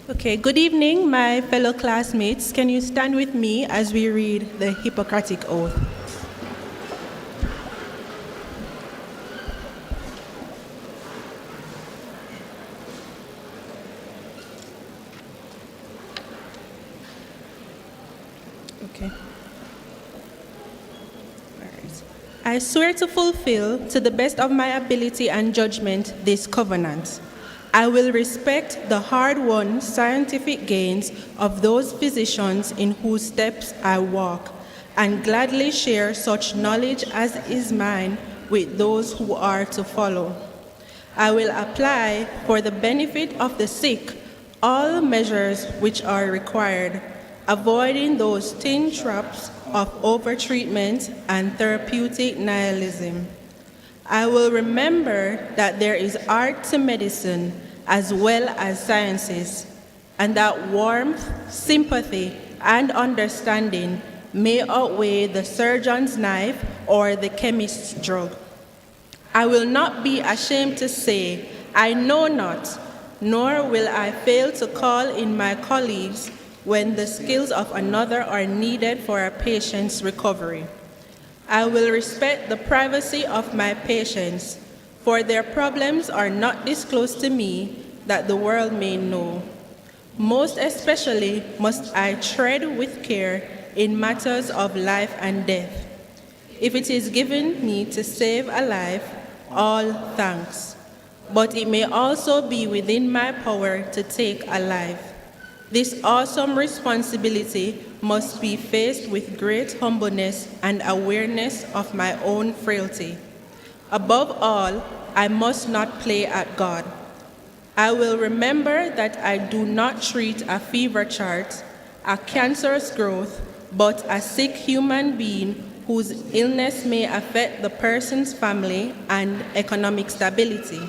Okay, good evening, my fellow classmates. Can you stand with me as we read the Hippocratic Oath? Okay. All right. I swear to fulfill, to the best of my ability and judgment, this covenant. I will respect the hard-won scientific gains of those physicians in whose steps I walk, and gladly share such knowledge as is mine with those who are to follow. I will apply for the benefit of the sick all measures which are required, avoiding those tin traps of overtreatment and therapeutic nihilism. I will remember that there is art to medicine as well as sciences, and that warmth, sympathy, and understanding may outweigh the surgeon's knife or the chemist's drug. I will not be ashamed to say, I know not, nor will I fail to call in my colleagues when the skills of another are needed for a patient's recovery. I will respect the privacy of my patients, for their problems are not disclosed to me that the world may know. Most especially must I tread with care in matters of life and death. If it is given me to save a life, all thanks. But it may also be within my power to take a life. This awesome responsibility must be faced with great humbleness and awareness of my own frailty. Above all, I must not play at God. I will remember that I do not treat a fever chart, a cancerous growth, but a sick human being whose illness may affect the person's family and economic stability.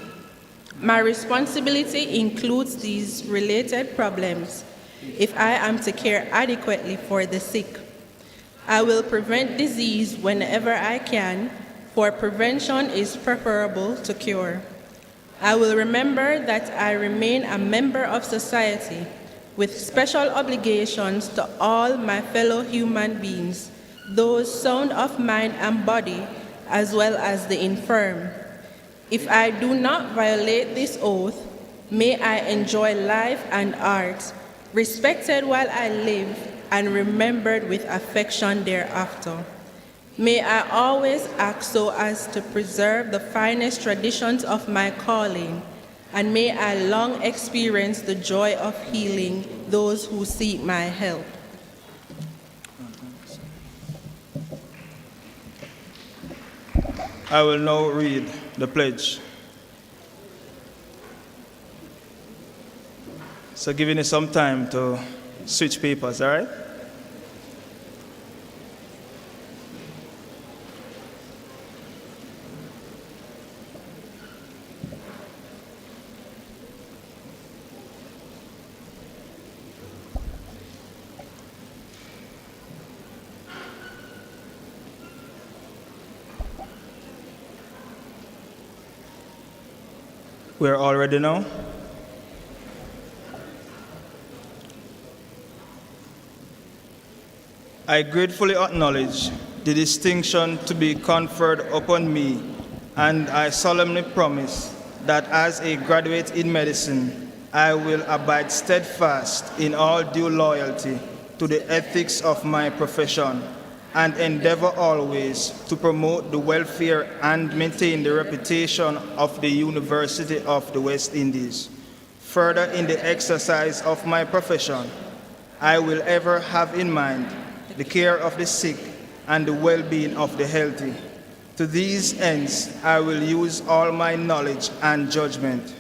My responsibility includes these related problems if I am to care adequately for the sick. I will prevent disease whenever I can, for prevention is preferable to cure. I will remember that I remain a member of society with special obligations to all my fellow human beings, those sound of mind and body, as well as the infirm. If I do not violate this oath, may I enjoy life and art, respected while I live and remembered with affection thereafter. May I always act so as to preserve the finest traditions of my calling, and may I long experience the joy of healing those who seek my help. I will now read the pledge. So giving you some time to switch papers, all right? we're all ready now. I gratefully acknowledge the distinction to be conferred upon me, and I solemnly promise that as a graduate in medicine, I will abide steadfast in all due loyalty to the ethics of my profession and endeavor always to promote the welfare and maintain the reputation of the University of the West Indies. Further, in the exercise of my profession, I will ever have in mind the care of the sick and the well-being of the healthy. To these ends, I will use all my knowledge and judgment.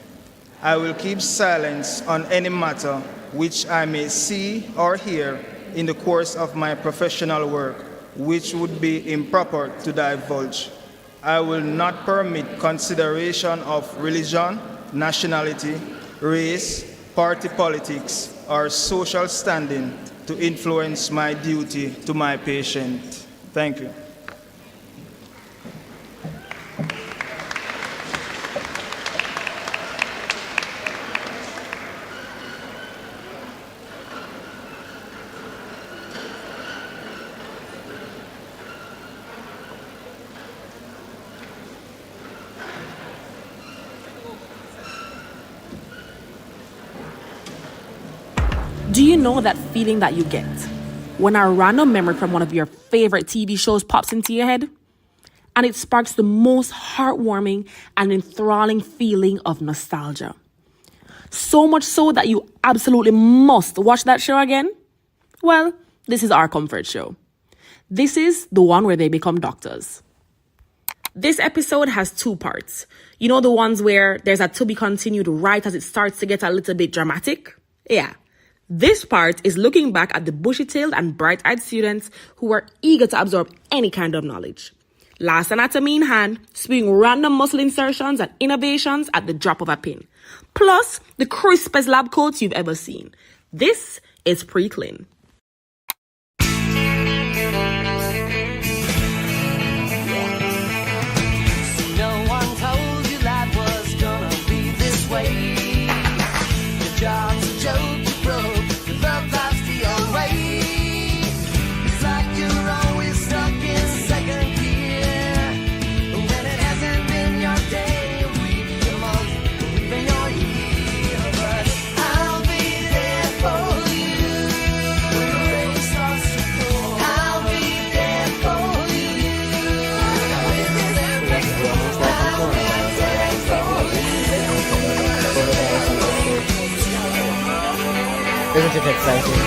I will keep silence on any matter which I may see or hear in the course of my professional work, which would be improper to divulge. I will not permit consideration of religion, nationality, race, party politics, or social standing to influence my duty to my patient. Thank you. Do you know that feeling that you get when a random memory from one of your favorite TV shows pops into your head? And it sparks the most heartwarming and enthralling feeling of nostalgia. So much so that you absolutely must watch that show again? Well, this is our comfort show. This is the one where they become doctors. This episode has 2 parts. You know the ones where there's a to be continued right as it starts to get a little bit dramatic? Yeah. This part is looking back at the bushy-tailed and bright-eyed students who were eager to absorb any kind of knowledge. Last anatomy in hand, spewing random muscle insertions and innovations at the drop of a pin. Plus, the crispest lab coats you've ever seen. This is pre-clean. No one told you life was gonna be this way. Your job's a joke. Love life's the old way. It's like you're always stuck in second gear. When it hasn't been your day, a week, a month, even your year. But I'll be there for you when the rain starts to pour. I'll be there for you. I'll be there for you. Isn't it exciting?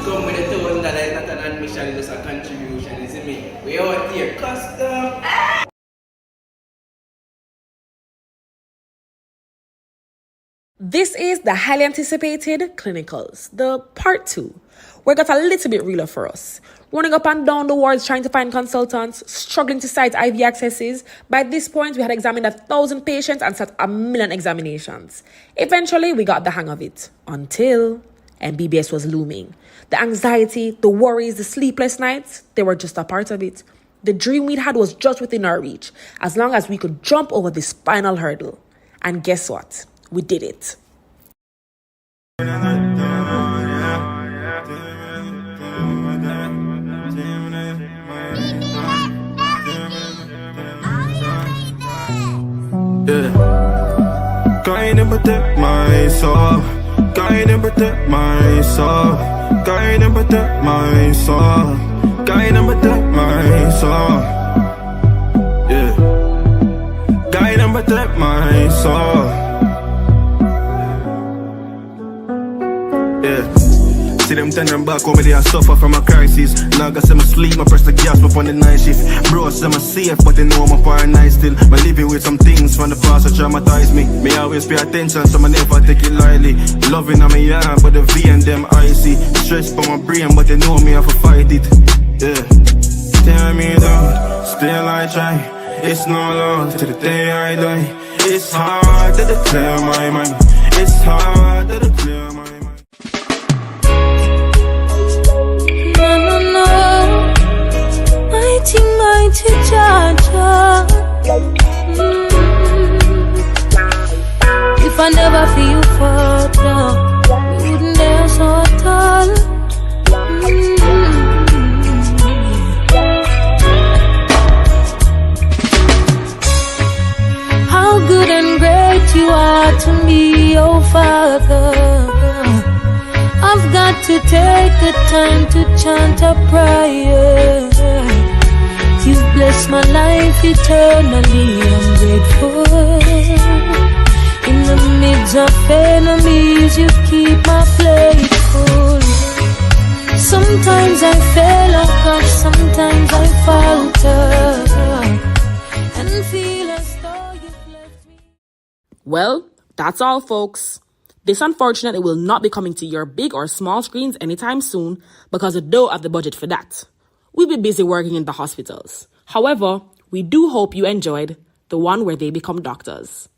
So I'm going to tell them that it's not an admission, it's just a contribution, isn't it? We out here custom. This is the highly anticipated clinicals, the part 2, where it got a little bit realer for us. Running up and down the wards trying to find consultants, struggling to cite IV accesses. By this point, we had examined 1,000 patients and sat 1,000,000 examinations. Eventually, we got the hang of it, until MBBS was looming. The anxiety, the worries, the sleepless nights, they were just a part of it. The dream we'd had was just within our reach, as long as we could jump over this final hurdle. And guess what? We did it. Yeah. Guide and protect my soul. Guide and protect my soul. Guide and protect my soul. Guide and protect my soul. Yeah. Guide and protect my soul. Yeah. See them turning back over there, I suffer from a crisis. Now I got some sleep, I press the gas up on the night shift. Bro, I'm safe, but they know I'm a paranoid still. I'm living with some things from the past that traumatize me. Me always pay attention, so I never take it lightly. Loving on me, yeah, but the V and them icy. Stress for my brain, but they know me, I have to fight it. Yeah. Tear me down, still I try. It's no love to the day I die. It's hard to declare my mind. It's hard to declare my mind. Mighty Jaja, I never feel fought down, we wouldn't dare so tall. How good and great you are to me, oh Father. I've got to take the time to chant a prayer. You've blessed my life eternally, I'm grateful. In the midst of enemies, you keep my plate full. Sometimes I fail, oh gosh, sometimes I falter and feel as though you've left me. Well, that's all, folks. This unfortunately will not be coming to your big or small screens anytime soon because we don't have the budget for that. We'll be busy working in the hospitals. However, we do hope you enjoyed the one where they become doctors.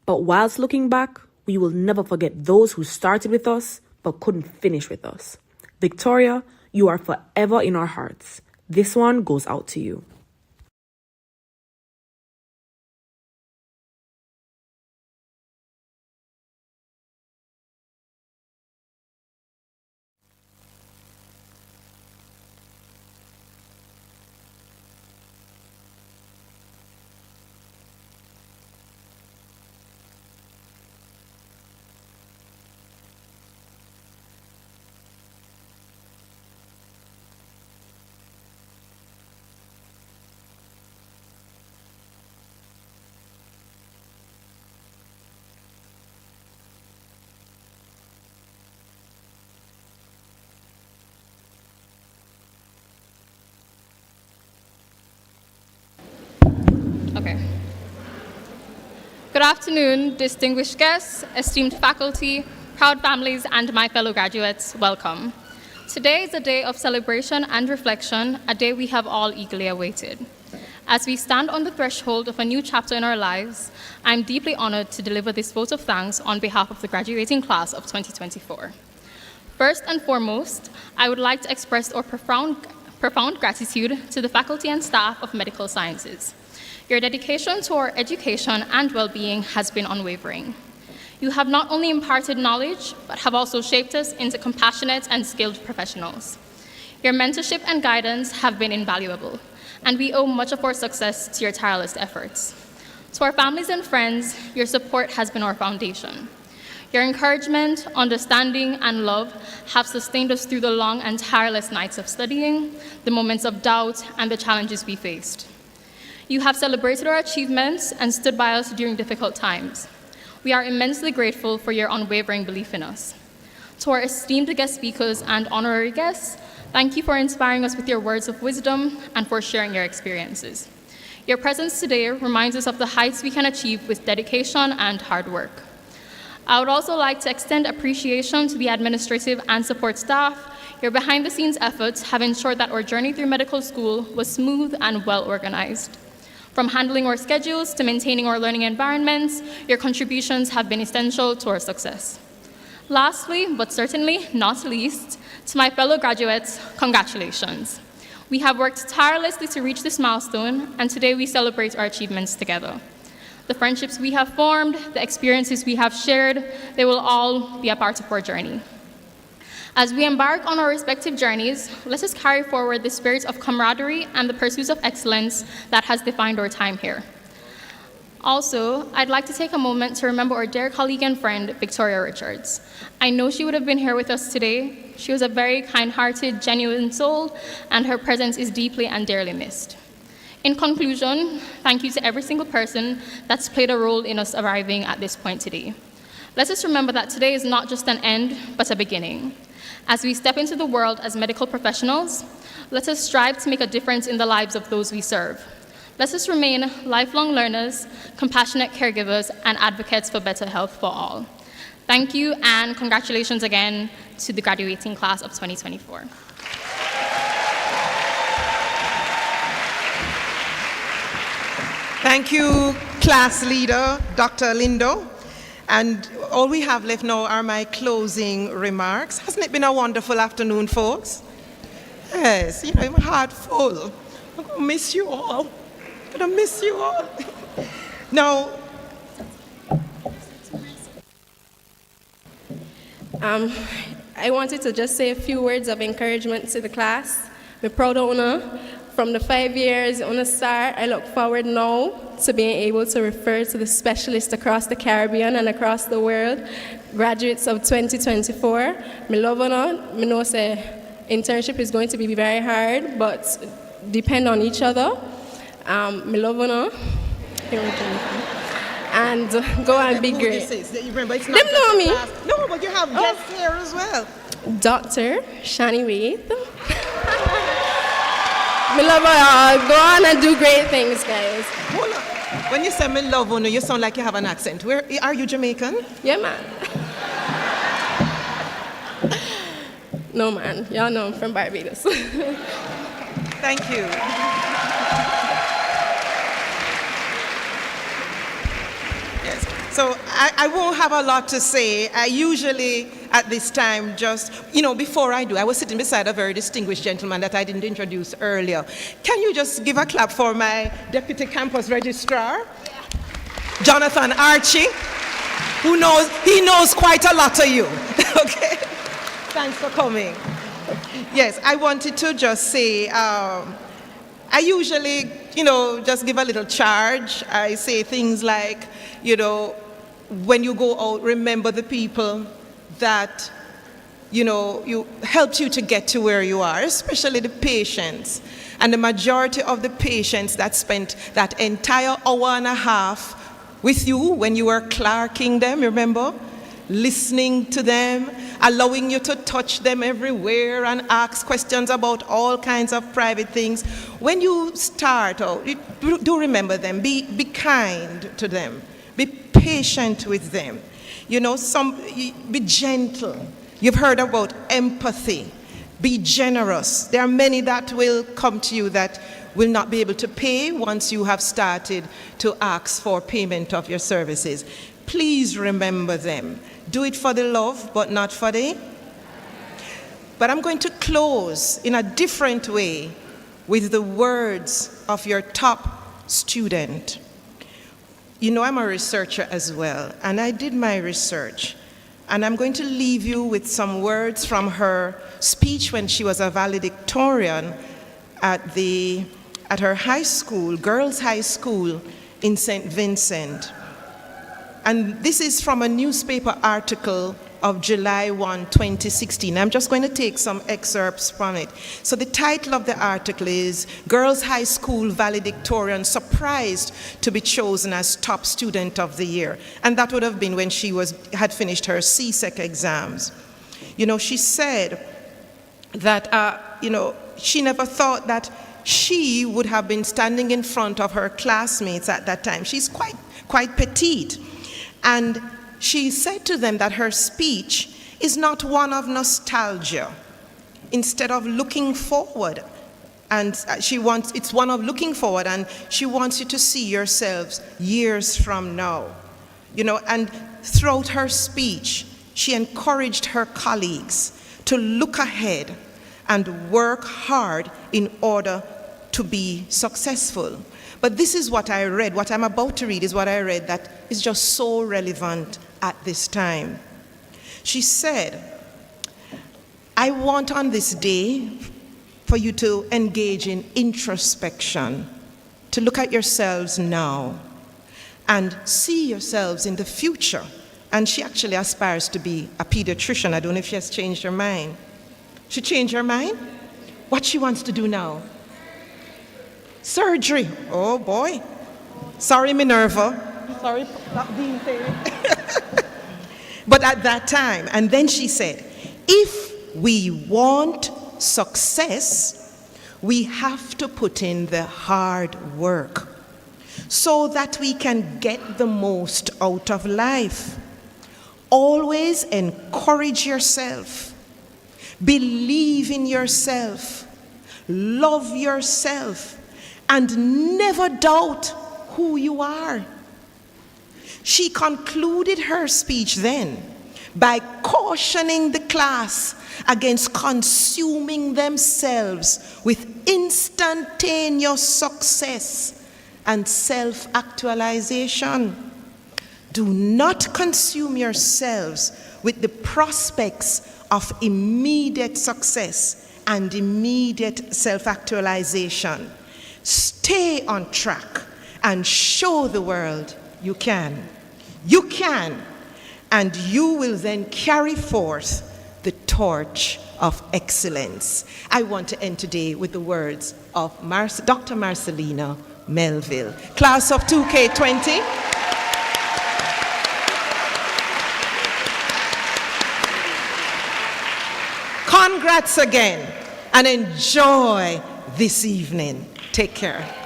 But whilst looking back, we will never forget those who started with us but couldn't finish with us. Victoria, you are forever in our hearts. This one goes out to you. Okay. Good afternoon, distinguished guests, esteemed faculty, proud families, and my fellow graduates. Welcome. Today is a day of celebration and reflection, a day we have all eagerly awaited. As we stand on the threshold of a new chapter in our lives, I'm deeply honored to deliver this vote of thanks on behalf of the graduating class of 2024. First and foremost, I would like to express our profound gratitude to the faculty and staff of medical sciences. Your dedication to our education and well-being has been unwavering. You have not only imparted knowledge, but have also shaped us into compassionate and skilled professionals. Your mentorship and guidance have been invaluable, and we owe much of our success to your tireless efforts. To our families and friends, your support has been our foundation. Your encouragement, understanding, and love have sustained us through the long and tireless nights of studying, the moments of doubt, and the challenges we faced. You have celebrated our achievements and stood by us during difficult times. We are immensely grateful for your unwavering belief in us. To our esteemed guest speakers and honorary guests, thank you for inspiring us with your words of wisdom and for sharing your experiences. Your presence today reminds us of the heights we can achieve with dedication and hard work. I would also like to extend appreciation to the administrative and support staff. Your behind-the-scenes efforts have ensured that our journey through medical school was smooth and well-organized. From handling our schedules to maintaining our learning environments, your contributions have been essential to our success. Lastly, but certainly not least, to my fellow graduates, congratulations. We have worked tirelessly to reach this milestone, and today we celebrate our achievements together. The friendships we have formed, the experiences we have shared, they will all be a part of our journey. As we embark on our respective journeys, let us carry forward the spirit of camaraderie and the pursuit of excellence that has defined our time here. Also, I'd like to take a moment to remember our dear colleague and friend, Victoria Richards. I know she would have been here with us today. She was a very kind-hearted, genuine soul, and her presence is deeply and dearly missed. In conclusion, thank you to every single person that's played a role in us arriving at this point today. Let us remember that today is not just an end, but a beginning. As we step into the world as medical professionals, let us strive to make a difference in the lives of those we serve. Let us remain lifelong learners, compassionate caregivers, and advocates for better health for all. Thank you, and congratulations again to the graduating class of 2024. Thank you, class leader, Dr. Lindo. And all we have left now are my closing remarks. Hasn't it been a wonderful afternoon, folks? Yes, you know, my heart full. I'm going to miss you all. gonna miss you all. Now, I wanted to just say a few words of encouragement to the class. I'm proud of Una. From the 5 years Una start, I look forward now to being able to refer to the specialists across the Caribbean and across the world, graduates of 2024. I love Una. I know say internship is going to be very hard, but depend on each other. I love Una. And go and be great. Remember, it's not Them know me. No, but you have guests here as well. Dr. Shani Waith. Me love y'all. Go on and do great things, guys. Hold on. When you say me love Una, you sound like you have an accent. Where are you, Jamaican? Yeah, man. No, man. Y'all know I'm from Barbados. Thank you. Yes. So I won't have a lot to say. I usually, at this time, just, before I do, I was sitting beside a very distinguished gentleman that I didn't introduce earlier. Can you just give a clap for my Deputy Campus Registrar, Jonathan Archie, who knows quite a lot of you. Okay? Thanks for coming. Yes, I wanted to just say, I usually, just give a little charge. I say things like, when you go out, remember the people that, you helped you to get to where you are, especially the patients. And the majority of the patients that spent that entire hour and a half with you when you were clerking them, remember? Listening to them, allowing you to touch them everywhere and ask questions about all kinds of private things. When you start out, do remember them. Be kind to them. Be patient with them. Be gentle. You've heard about empathy. Be generous. There are many that will come to you that will not be able to pay once you have started to ask for payment of your services. Please remember them. Do it for the love, but not for the... But I'm going to close in a different way with the words of your top student. I'm a researcher as well, and I did my research. And I'm going to leave you with some words from her speech when she was a valedictorian at her high school, girls' high school in St. Vincent. And this is from a newspaper article of July 1, 2016. I'm just going to take some excerpts from it. So the title of the article is, Girls High School Valedictorian Surprised to be Chosen as Top Student of the Year. And that would have been when she had finished her CSEC exams. She said that, she never thought that she would have been standing in front of her classmates at that time. She's quite petite. And she said to them that her speech is not one of nostalgia. Instead of looking forward, and it's one of looking forward, and she wants you to see yourselves years from now. And throughout her speech, she encouraged her colleagues to look ahead and work hard in order to be successful. But this is what I read. What I'm about to read is what I read that is just so relevant at this time. She said, I want on this day for you to engage in introspection, to look at yourselves now and see yourselves in the future. And she actually aspires to be a pediatrician. I don't know if she has changed her mind. She changed her mind? What she wants to do now? Surgery. Oh boy. Sorry, Minerva. Sorry, Dean Taylor. But at that time, and then she said, if we want success, we have to put in the hard work so that we can get the most out of life. Always encourage yourself. Believe in yourself. Love yourself. And never doubt who you are. She concluded her speech then by cautioning the class against consuming themselves with instantaneous success and self-actualization. Do not consume yourselves with the prospects of immediate success and immediate self-actualization. Stay on track and show the world you can. You can, and you will then carry forth the torch of excellence. I want to end today with the words of Dr. Marcelina Melville. Class of 2K20. Congrats again, and enjoy this evening. Take care.